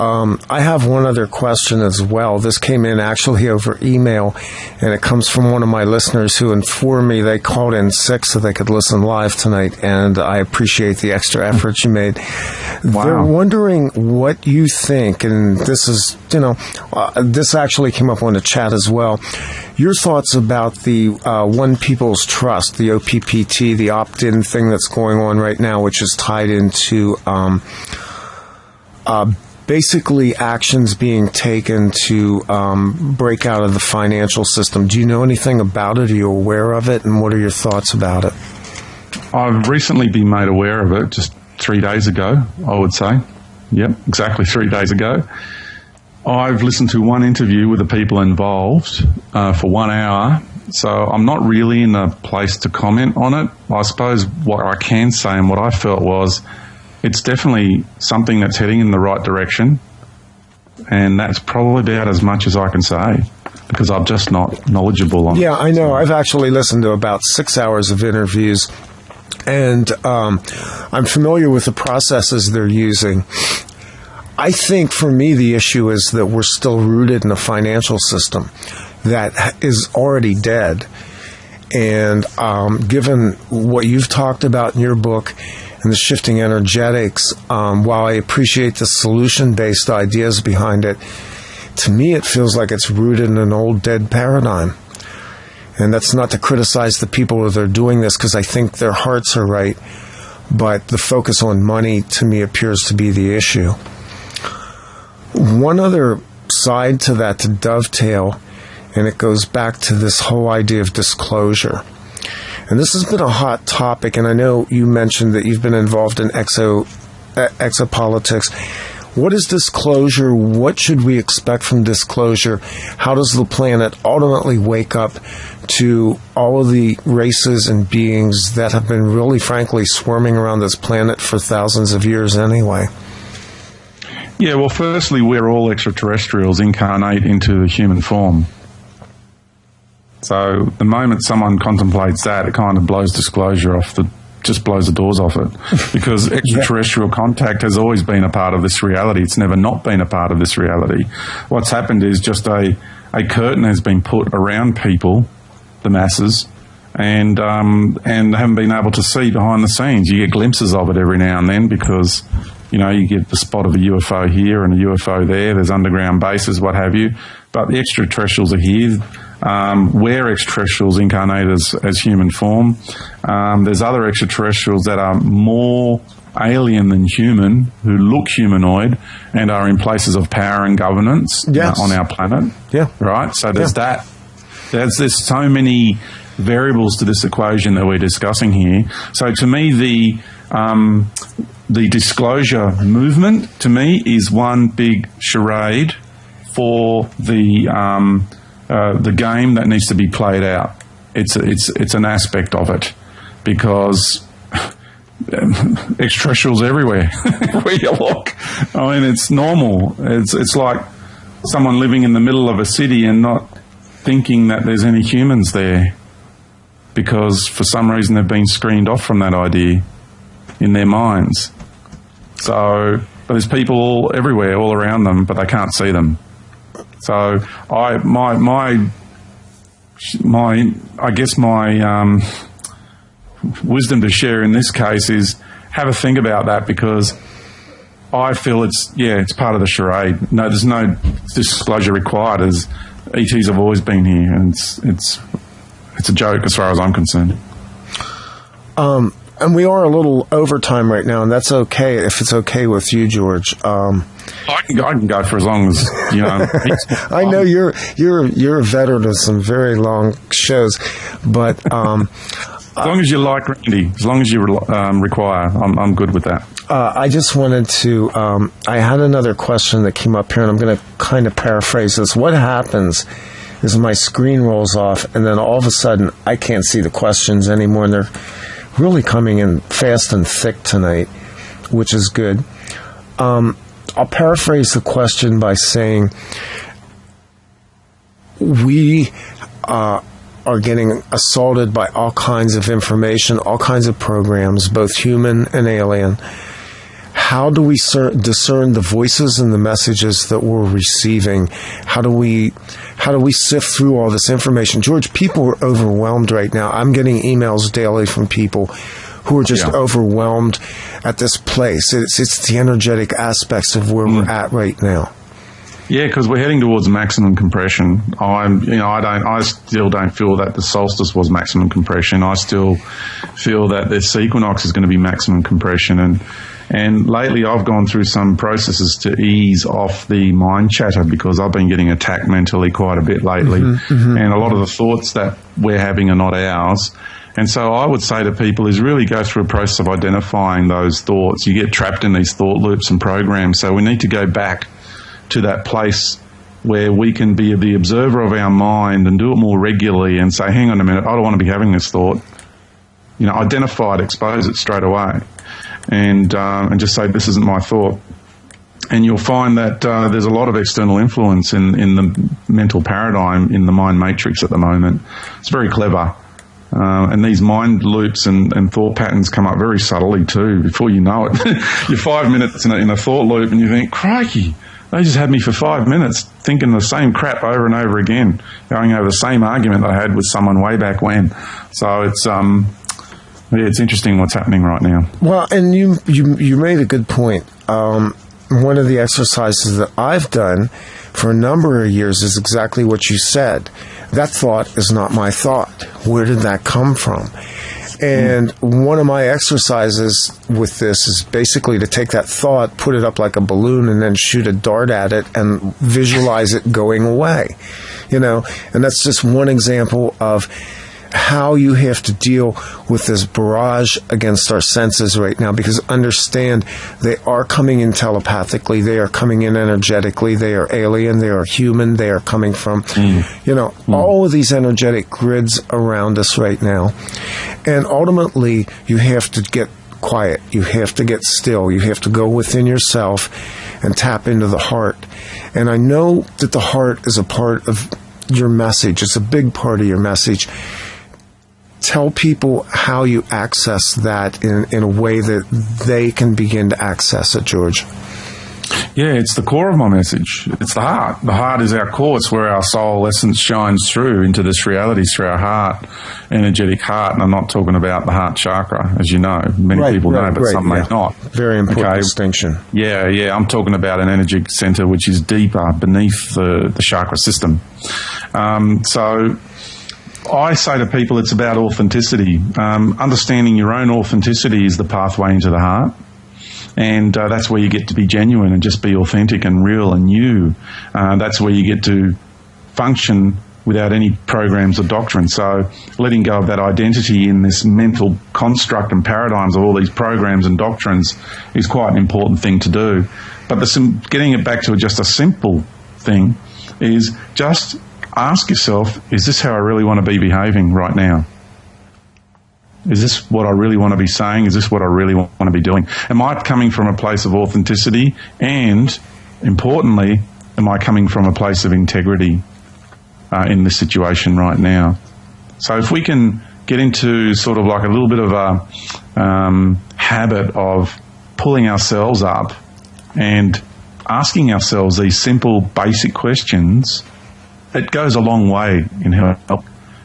I have one other question as well. This came in actually over email, and it comes from one of my listeners who informed me they called in sick so they could listen live tonight, and I appreciate the extra effort you made. Wow. They're wondering what you think, and this is, this actually came up on the chat as well. Your thoughts about the One People's Trust, the OPPT, the opt-in thing that's going on right now, which is tied into basically actions being taken to break out of the financial system. Do you know anything about it? Are you aware of it? And what are your thoughts about it? I've recently been made aware of it just 3 days ago, I would say. Yep, exactly 3 days ago. I've listened to one interview with the people involved for 1 hour, so I'm not really in a place to comment on it. I suppose what I can say and what I felt was it's definitely something that's heading in the right direction, and that's probably about as much as I can say because I'm just not knowledgeable on it. Yeah, I know. I've actually listened to about 6 hours of interviews, and I'm familiar with the processes they're using. I think for me the issue is that we're still rooted in a financial system that is already dead. And given what you've talked about in your book and the shifting energetics, while I appreciate the solution-based ideas behind it, to me it feels like it's rooted in an old dead paradigm. And that's not to criticize the people that are doing this, because I think their hearts are right, but the focus on money to me appears to be the issue. One other side to that, to dovetail, and it goes back to this whole idea of disclosure. And this has been a hot topic, and I know you mentioned that you've been involved in exopolitics. What is disclosure? What should we expect from disclosure? How does the planet ultimately wake up to all of the races and beings that have been really, frankly, swarming around this planet for thousands of years anyway? Yeah, well, firstly, we're all extraterrestrials incarnate into the human form. So the moment someone contemplates that, it kind of blows disclosure off just blows the doors off it. Because extraterrestrial contact has always been a part of this reality. It's never not been a part of this reality. What's happened is just a curtain has been put around people, the masses, and haven't been able to see behind the scenes. You get glimpses of it every now and then because, you know, you get the spot of a UFO here and a UFO there. There's underground bases, what have you. But the extraterrestrials are here. We're extraterrestrials incarnated as human form. There's other extraterrestrials that are more alien than human, who look humanoid and are in places of power and governance on our planet. Yeah. Right? So there's that. There's so many variables to this equation that we're discussing here. So to me, the disclosure movement, to me, is one big charade for the game that needs to be played out. It's an aspect of it because extraterrestrials everywhere where you look. I mean, it's normal. It's like someone living in the middle of a city and not thinking that there's any humans there because for some reason they've been screened off from that idea in their minds. So, but there's people everywhere, all around them, but they can't see them. So I guess my wisdom to share in this case is have a think about that because I feel it's part of the charade. No, there's no disclosure required as ETs have always been here, and it's a joke as far as I'm concerned. And we are a little over time right now, and that's okay if it's okay with you, George. I can go for as long as you know. I know you're a veteran of some very long shows, but as long as you like Randy, as long as you require, I'm good with that. I just wanted to. I had another question that came up here, and I'm going to kind of paraphrase this. What happens is my screen rolls off, and then all of a sudden I can't see the questions anymore, and they're really coming in fast and thick tonight, which is good. I'll paraphrase the question by saying we are getting assaulted by all kinds of information, all kinds of programs, both human and alien. How do we discern the voices and the messages that we're receiving? How do we sift through all this information? George, people are overwhelmed right now. I'm getting emails daily from people who are just overwhelmed at this place. It's the energetic aspects of where we're at right now. Yeah, because we're heading towards maximum compression. I still don't feel that the solstice was maximum compression. I still feel that this equinox is going to be maximum compression, and And lately I've gone through some processes to ease off the mind chatter because I've been getting attacked mentally quite a bit lately. And a lot of the thoughts that we're having are not ours. And so I would say to people is really go through a process of identifying those thoughts. You get trapped in these thought loops and programs. So we need to go back to that place where we can be the observer of our mind and do it more regularly and say, hang on a minute, I don't want to be having this thought. You know, identify it, expose it straight away, and just say, this isn't my thought. And you'll find that there's a lot of external influence in the mental paradigm, in the mind matrix at the moment. It's very clever. And these mind loops and thought patterns come up very subtly too. Before you know it, you're 5 minutes in a thought loop and you think, crikey, they just had me for 5 minutes thinking the same crap over and over again, going over the same argument I had with someone way back when. So it's interesting what's happening right now. Well, and you made a good point. One of the exercises that I've done for a number of years is exactly what you said. That thought is not my thought. Where did that come from? And one of my exercises with this is basically to take that thought, put it up like a balloon, and then shoot a dart at it and visualize it going away. You know, and that's just one example of how you have to deal with this barrage against our senses right now, because understand they are coming in telepathically, they are coming in energetically, they are alien, they are human, they are coming from, all of these energetic grids around us right now. And ultimately, you have to get quiet, you have to get still, you have to go within yourself and tap into the heart. And I know that the heart is a part of your message, it's a big part of your message. Tell people how you access that in a way that they can begin to access it, George. Yeah, it's the core of my message. It's the heart. The heart is our core. It's where our soul essence shines through into this reality, through our heart, energetic heart. And I'm not talking about the heart chakra, as you know. Many people know, but some may not. Very important distinction. Yeah. I'm talking about an energy center which is deeper beneath the chakra system. So I say to people it's about authenticity. Understanding your own authenticity is the pathway into the heart. And that's where you get to be genuine and just be authentic and real and you. That's where you get to function without any programs or doctrine. So letting go of that identity in this mental construct and paradigms of all these programs and doctrines is quite an important thing to do. But getting it back to just a simple thing is just ask yourself, is this how I really want to be behaving right now? Is this what I really want to be saying? Is this what I really want to be doing? Am I coming from a place of authenticity? And, importantly, am I coming from a place of integrity in this situation right now? So if we can get into sort of like a little bit of a habit of pulling ourselves up and asking ourselves these simple, basic questions, it goes a long way in help.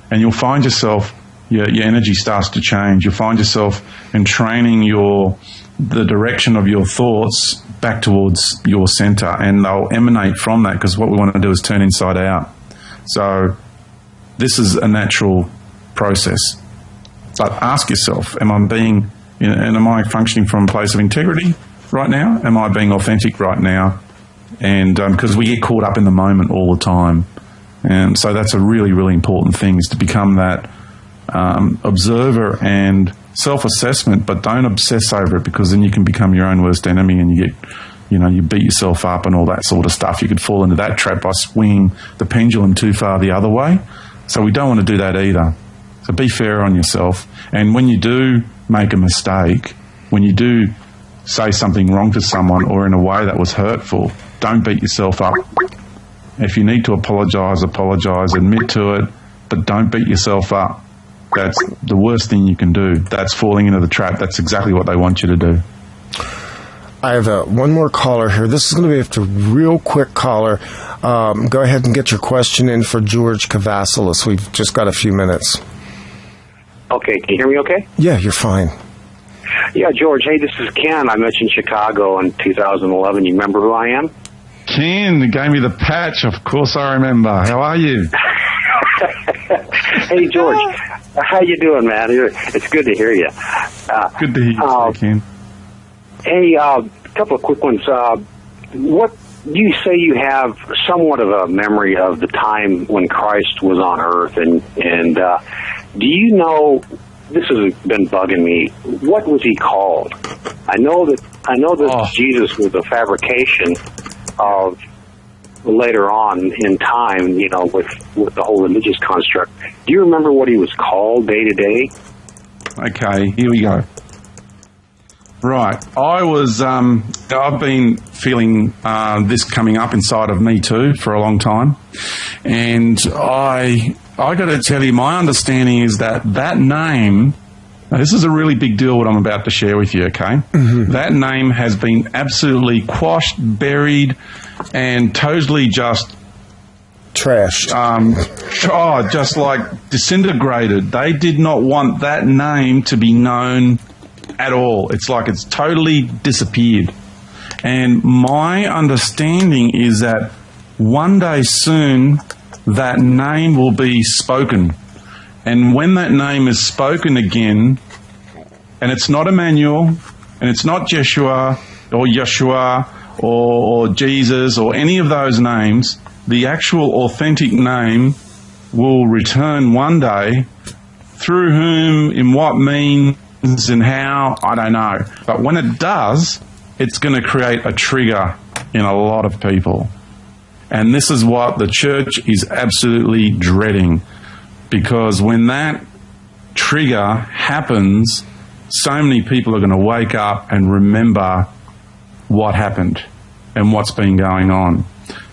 And you'll find yourself, your energy starts to change. You'll find yourself entraining the direction of your thoughts back towards your center, and they'll emanate from that, because what we want to do is turn inside out. So this is a natural process. But ask yourself, am I functioning from a place of integrity right now? Am I being authentic right now? And because we get caught up in the moment all the time. And so that's a really, really important thing, is to become that observer and self-assessment, but don't obsess over it, because then you can become your own worst enemy and you beat yourself up and all that sort of stuff. You could fall into that trap by swinging the pendulum too far the other way. So we don't want to do that either. So be fair on yourself. And when you do make a mistake, when you do say something wrong to someone or in a way that was hurtful, don't beat yourself up. If you need to apologise, admit to it, but don't beat yourself up. That's the worst thing you can do. That's falling into the trap. That's exactly what they want you to do. I have one more caller here. This is going to be a real quick caller. Go ahead and get your question in for George Kavassilas. We've just got a few minutes. Okay, can you hear me okay? Yeah, you're fine. Yeah, George, hey, this is Ken. I mentioned Chicago in 2011. You remember who I am? Ken, you gave me the patch. Of course I remember. How are you? Hey, George. How you doing, man? It's good to hear you. Good to hear you, Ken. Hey, a couple of quick ones. What you say you have somewhat of a memory of the time when Christ was on Earth, and do you know? This has been bugging me. What was he called? I know that Jesus was a fabrication of later on in time, with the whole religious construct. Do you remember what he was called day to day? Okay, here we go. Right, I've been feeling this coming up inside of me too for a long time, and I got to tell you, my understanding is that name. Now, this is a really big deal. What I'm about to share with you, okay? Mm-hmm. That name has been absolutely quashed, buried, and totally just trashed. Just like disintegrated. They did not want that name to be known at all. It's like it's totally disappeared. And my understanding is that one day soon that name will be spoken. And when that name is spoken again, and it's not Emmanuel, and it's not Jeshua or Yeshua or Jesus or any of those names, the actual authentic name will return one day, through whom, in what means, and how, I don't know. But when it does, it's going to create a trigger in a lot of people. And this is what the church is absolutely dreading, because when that trigger happens, so many people are going to wake up and remember what happened and what's been going on.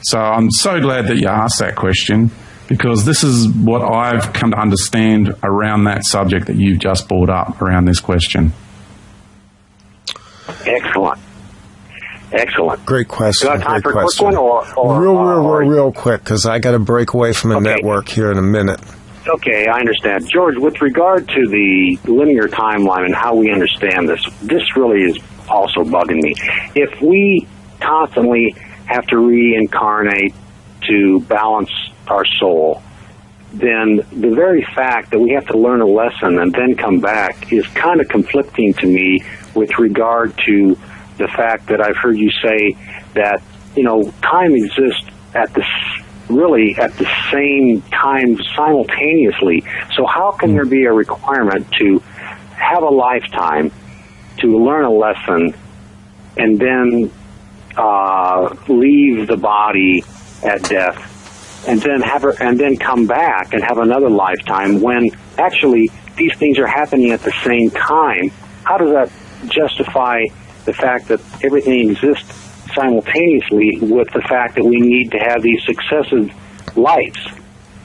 So I'm so glad that you asked that question, because this is what I've come to understand around that subject that you've just brought up around this question. Excellent. Great question. Do I have time Great for a question. quick one, real quick, because I got to break away from the network here in a minute. Okay, I understand. George, with regard to the linear timeline and how we understand this really is also bugging me. If we constantly have to reincarnate to balance our soul, then the very fact that we have to learn a lesson and then come back is kind of conflicting to me with regard to the fact that I've heard you say that, time exists at the same time simultaneously. So how can there be a requirement to have a lifetime to learn a lesson and then leave the body at death, and then come back and have another lifetime when actually these things are happening at the same time? How does that justify the fact that everything exists simultaneously with the fact that we need to have these successive lives?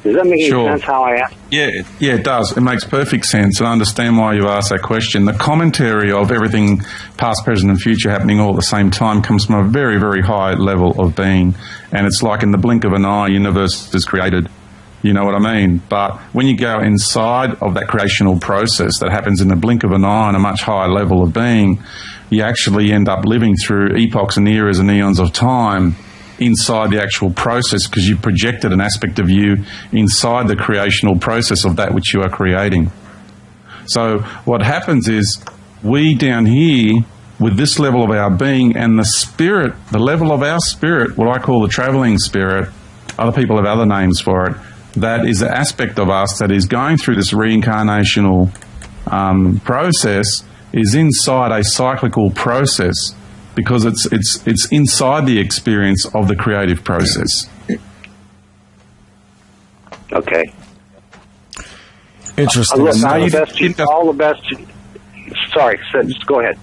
Does that make any sense how I ask? Yeah, it does. It makes perfect sense, and I understand why you asked that question. The commentary of everything past, present, and future happening all at the same time comes from a very, very high level of being, and it's like in the blink of an eye, universe is created. You know what I mean? But when you go inside of that creational process that happens in the blink of an eye on a much higher level of being, you actually end up living through epochs and eras and eons of time inside the actual process, because you projected an aspect of you inside the creational process of that which you are creating. So what happens is, we down here, with this level of our being and the spirit, the level of our spirit, what I call the travelling spirit, other people have other names for it, that is the aspect of us that is going through this reincarnational process, is inside a cyclical process, because it's inside the experience of the creative process. Okay. Interesting. All the best. Sorry, just go ahead.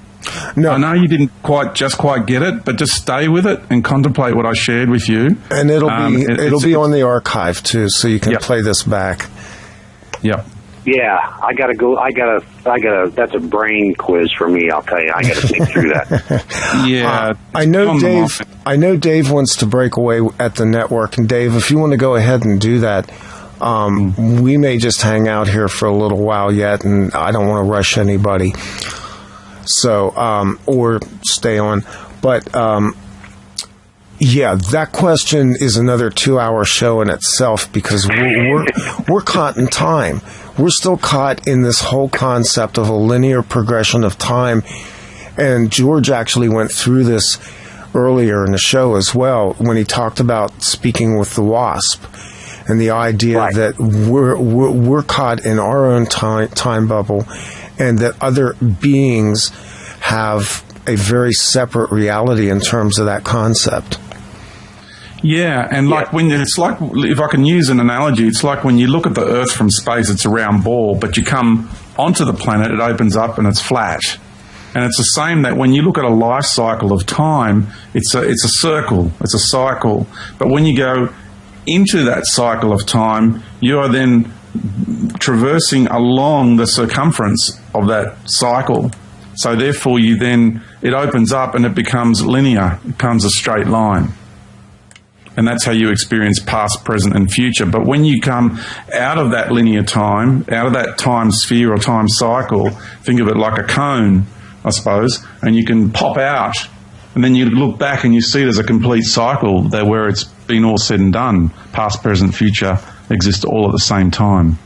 No, I know you didn't quite get it, but just stay with it and contemplate what I shared with you. And it'll be on the archive too, so you can play this back. Yep. Yeah, I gotta go. That's a brain quiz for me. I'll tell you, I gotta think through that. Yeah, I know Dave wants to break away at the network, and Dave, if you want to go ahead and do that, we may just hang out here for a little while yet, and I don't want to rush anybody. So, or stay on, but. Yeah, that question is another 2-hour show in itself, because we're caught in time. We're still caught in this whole concept of a linear progression of time, And George actually went through this earlier in the show as well when he talked about speaking with the wasp and the idea that we're caught in our own time bubble, and that other beings have a very separate reality in terms of that concept. Yeah, and it's like, if I can use an analogy, it's like when you look at the Earth from space, it's a round ball, but you come onto the planet, it opens up and it's flat. And it's the same that when you look at a life cycle of time, it's a circle, it's a cycle. But when you go into that cycle of time, you are then traversing along the circumference of that cycle. So therefore it opens up and it becomes linear, it becomes a straight line. And that's how you experience past, present and future. But when you come out of that linear time, out of that time sphere or time cycle, think of it like a cone, I suppose, and you can pop out, and then you look back and you see it as a complete cycle there where it's been all said and done. Past, present, future exist all at the same time.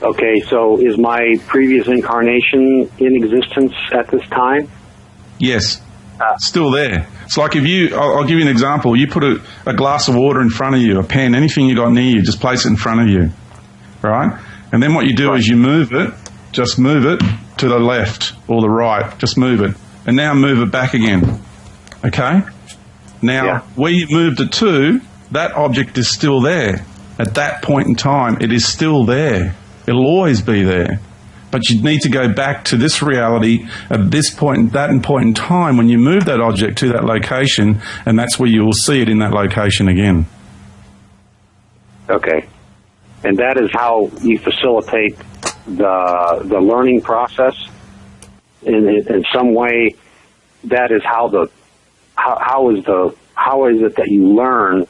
Okay, so is my previous incarnation in existence at this time? Yes, still there. It's like I'll give you an example. You put a glass of water in front of you, a pen, anything you got near you, just place it in front of you, right? And then what you do is you move it, just move it to the left or the right, just move it. And now move it back again, okay? Now, where you moved it to, that object is still there. At that point in time, it is still there. It'll always be there. But you need to go back to this reality at this point, that point in time when you move that object to that location, and that's where you will see it in that location again. Okay. And that is how you facilitate the learning process? In some way, that is how is it that you learn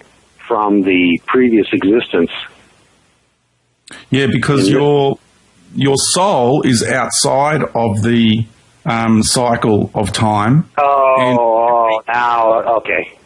from the previous existence? Yeah, because your soul is outside of the cycle of time. Okay.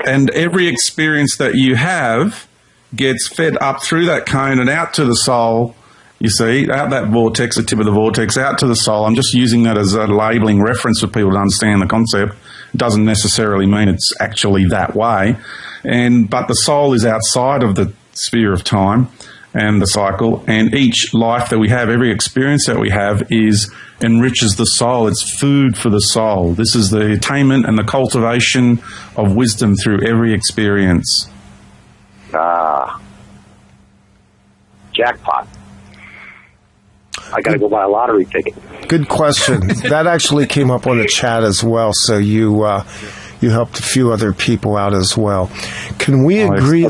And every experience that you have gets fed up through that cone and out to the soul. You see, out that vortex, the tip of the vortex, out to the soul. I'm just using that as a labelling reference for people to understand the concept. It doesn't necessarily mean it's actually that way. But the soul is outside of the sphere of time and the cycle, and each life that we have, every experience that we have enriches the soul. It's food for the soul. This is the attainment and the cultivation of wisdom through every experience. Jackpot. I got to go buy a lottery ticket. Good question. That actually came up on the chat as well, so you helped a few other people out as well. Can we agree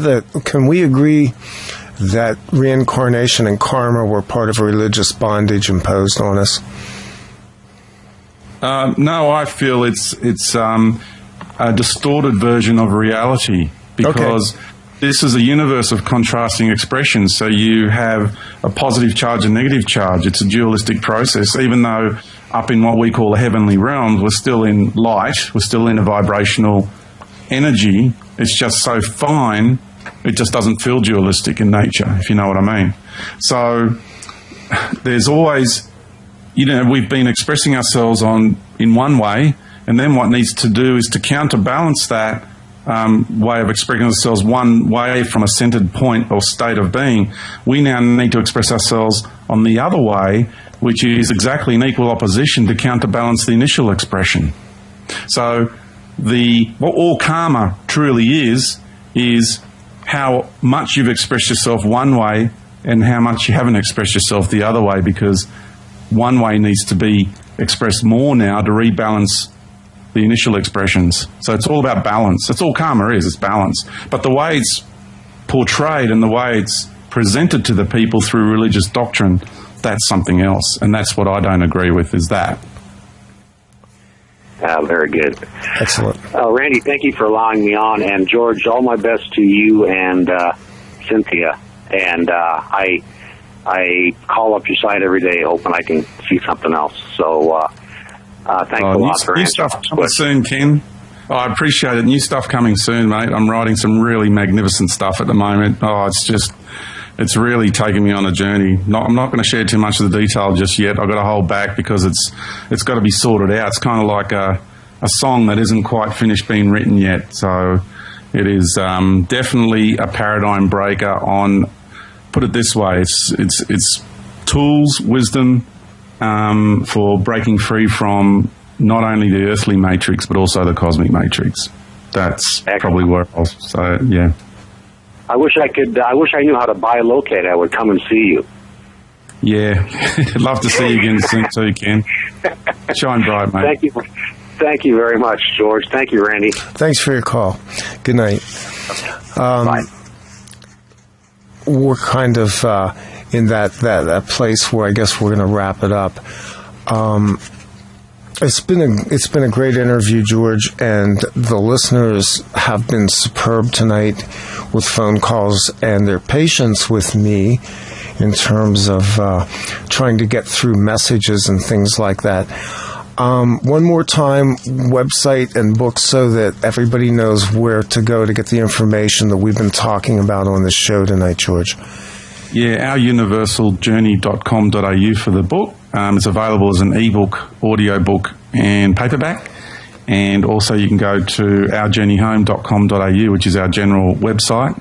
that reincarnation and karma were part of a religious bondage imposed on us? No, I feel it's a distorted version of reality, because this is a universe of contrasting expressions. So you have a positive charge and negative charge. It's a dualistic process. Even though up in what we call the heavenly realms, we're still in light, we're still in a vibrational energy. It's just so fine, it just doesn't feel dualistic in nature, if you know what I mean. So there's always, we've been expressing ourselves in one way, and then what needs to do is to counterbalance that way of expressing ourselves one way from a centered point or state of being. We now need to express ourselves on the other way, which is exactly in equal opposition to counterbalance the initial expression. So what all karma truly is how much you've expressed yourself one way and how much you haven't expressed yourself the other way, because one way needs to be expressed more now to rebalance the initial expressions. So it's all about balance. That's all karma is, it's balance. But the way it's portrayed and the way it's presented to the people through religious doctrine, that's something else. And that's what I don't agree with, is that. Very good. Excellent. Randy, thank you for allowing me on. And George, all my best to you and Cynthia. And I call up your site every day hoping I can see something else. So thanks a lot for new stuff coming soon, Ken. I appreciate it. New stuff coming soon, mate. I'm writing some really magnificent stuff at the moment. it's really taken me on a journey. I'm not going to share too much of the detail just yet. I've got to hold back because it's got to be sorted out. It's kind of like a song that isn't quite finished being written yet. So it is definitely a paradigm breaker on, put it this way, it's tools, wisdom for breaking free from not only the earthly matrix but also the cosmic matrix. That's probably where I'll say it, yeah. I wish I knew how to bilocate. I would come and see you. Yeah, I'd love to see you again soon too, Ken. Shine bright, mate. Thank you very much, George. Thank you, Randy. Thanks for your call. Good night. Bye. We're kind of in that place where I guess we're going to wrap it up. It's been a great interview, George, and the listeners have been superb tonight with phone calls and their patience with me in terms of trying to get through messages and things like that. One more time, website and books so that everybody knows where to go to get the information that we've been talking about on this show tonight, George. Yeah, ouruniversaljourney.com.au for the book. It's available as an ebook, audiobook, and paperback. And also you can go to ourjourneyhome.com.au, which is our general website.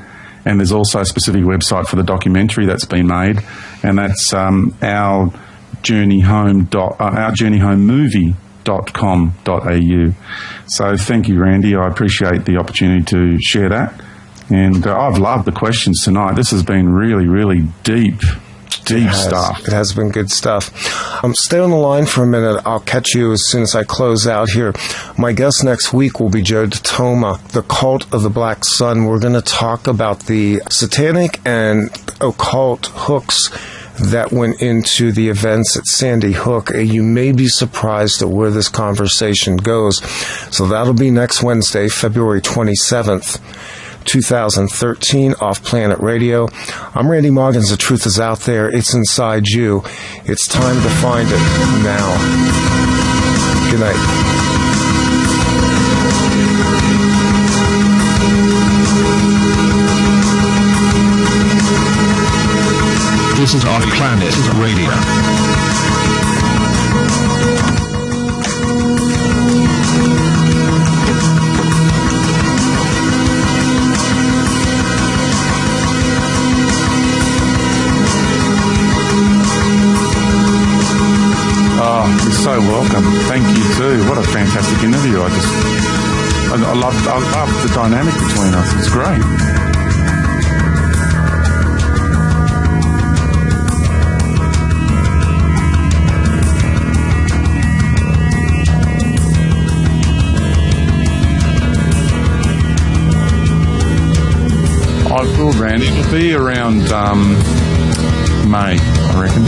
And there's also a specific website for the documentary that's been made, and that's ourjourneyhomemovie.com.au. So thank you, Randy. I appreciate the opportunity to share that. And I've loved the questions tonight. This has been really, really deep stuff. It has been good stuff. Stay on the line for a minute. I'll catch you as soon as I close out here. My guest next week will be Joe Totoma, The Cult of the Black Sun. We're going to talk about the satanic and occult hooks that went into the events at Sandy Hook. You may be surprised at where this conversation goes. So that'll be next Wednesday, February 27th. 2013, OffPlanet Radio. I'm Randy Maugans. The truth is out there. It's inside you. It's time to find it now. Good night. This is OffPlanet Radio. You're so welcome. Thank you too. What a fantastic interview. I love the dynamic between us. It's great. I will, Randy. It'll be around May, I reckon.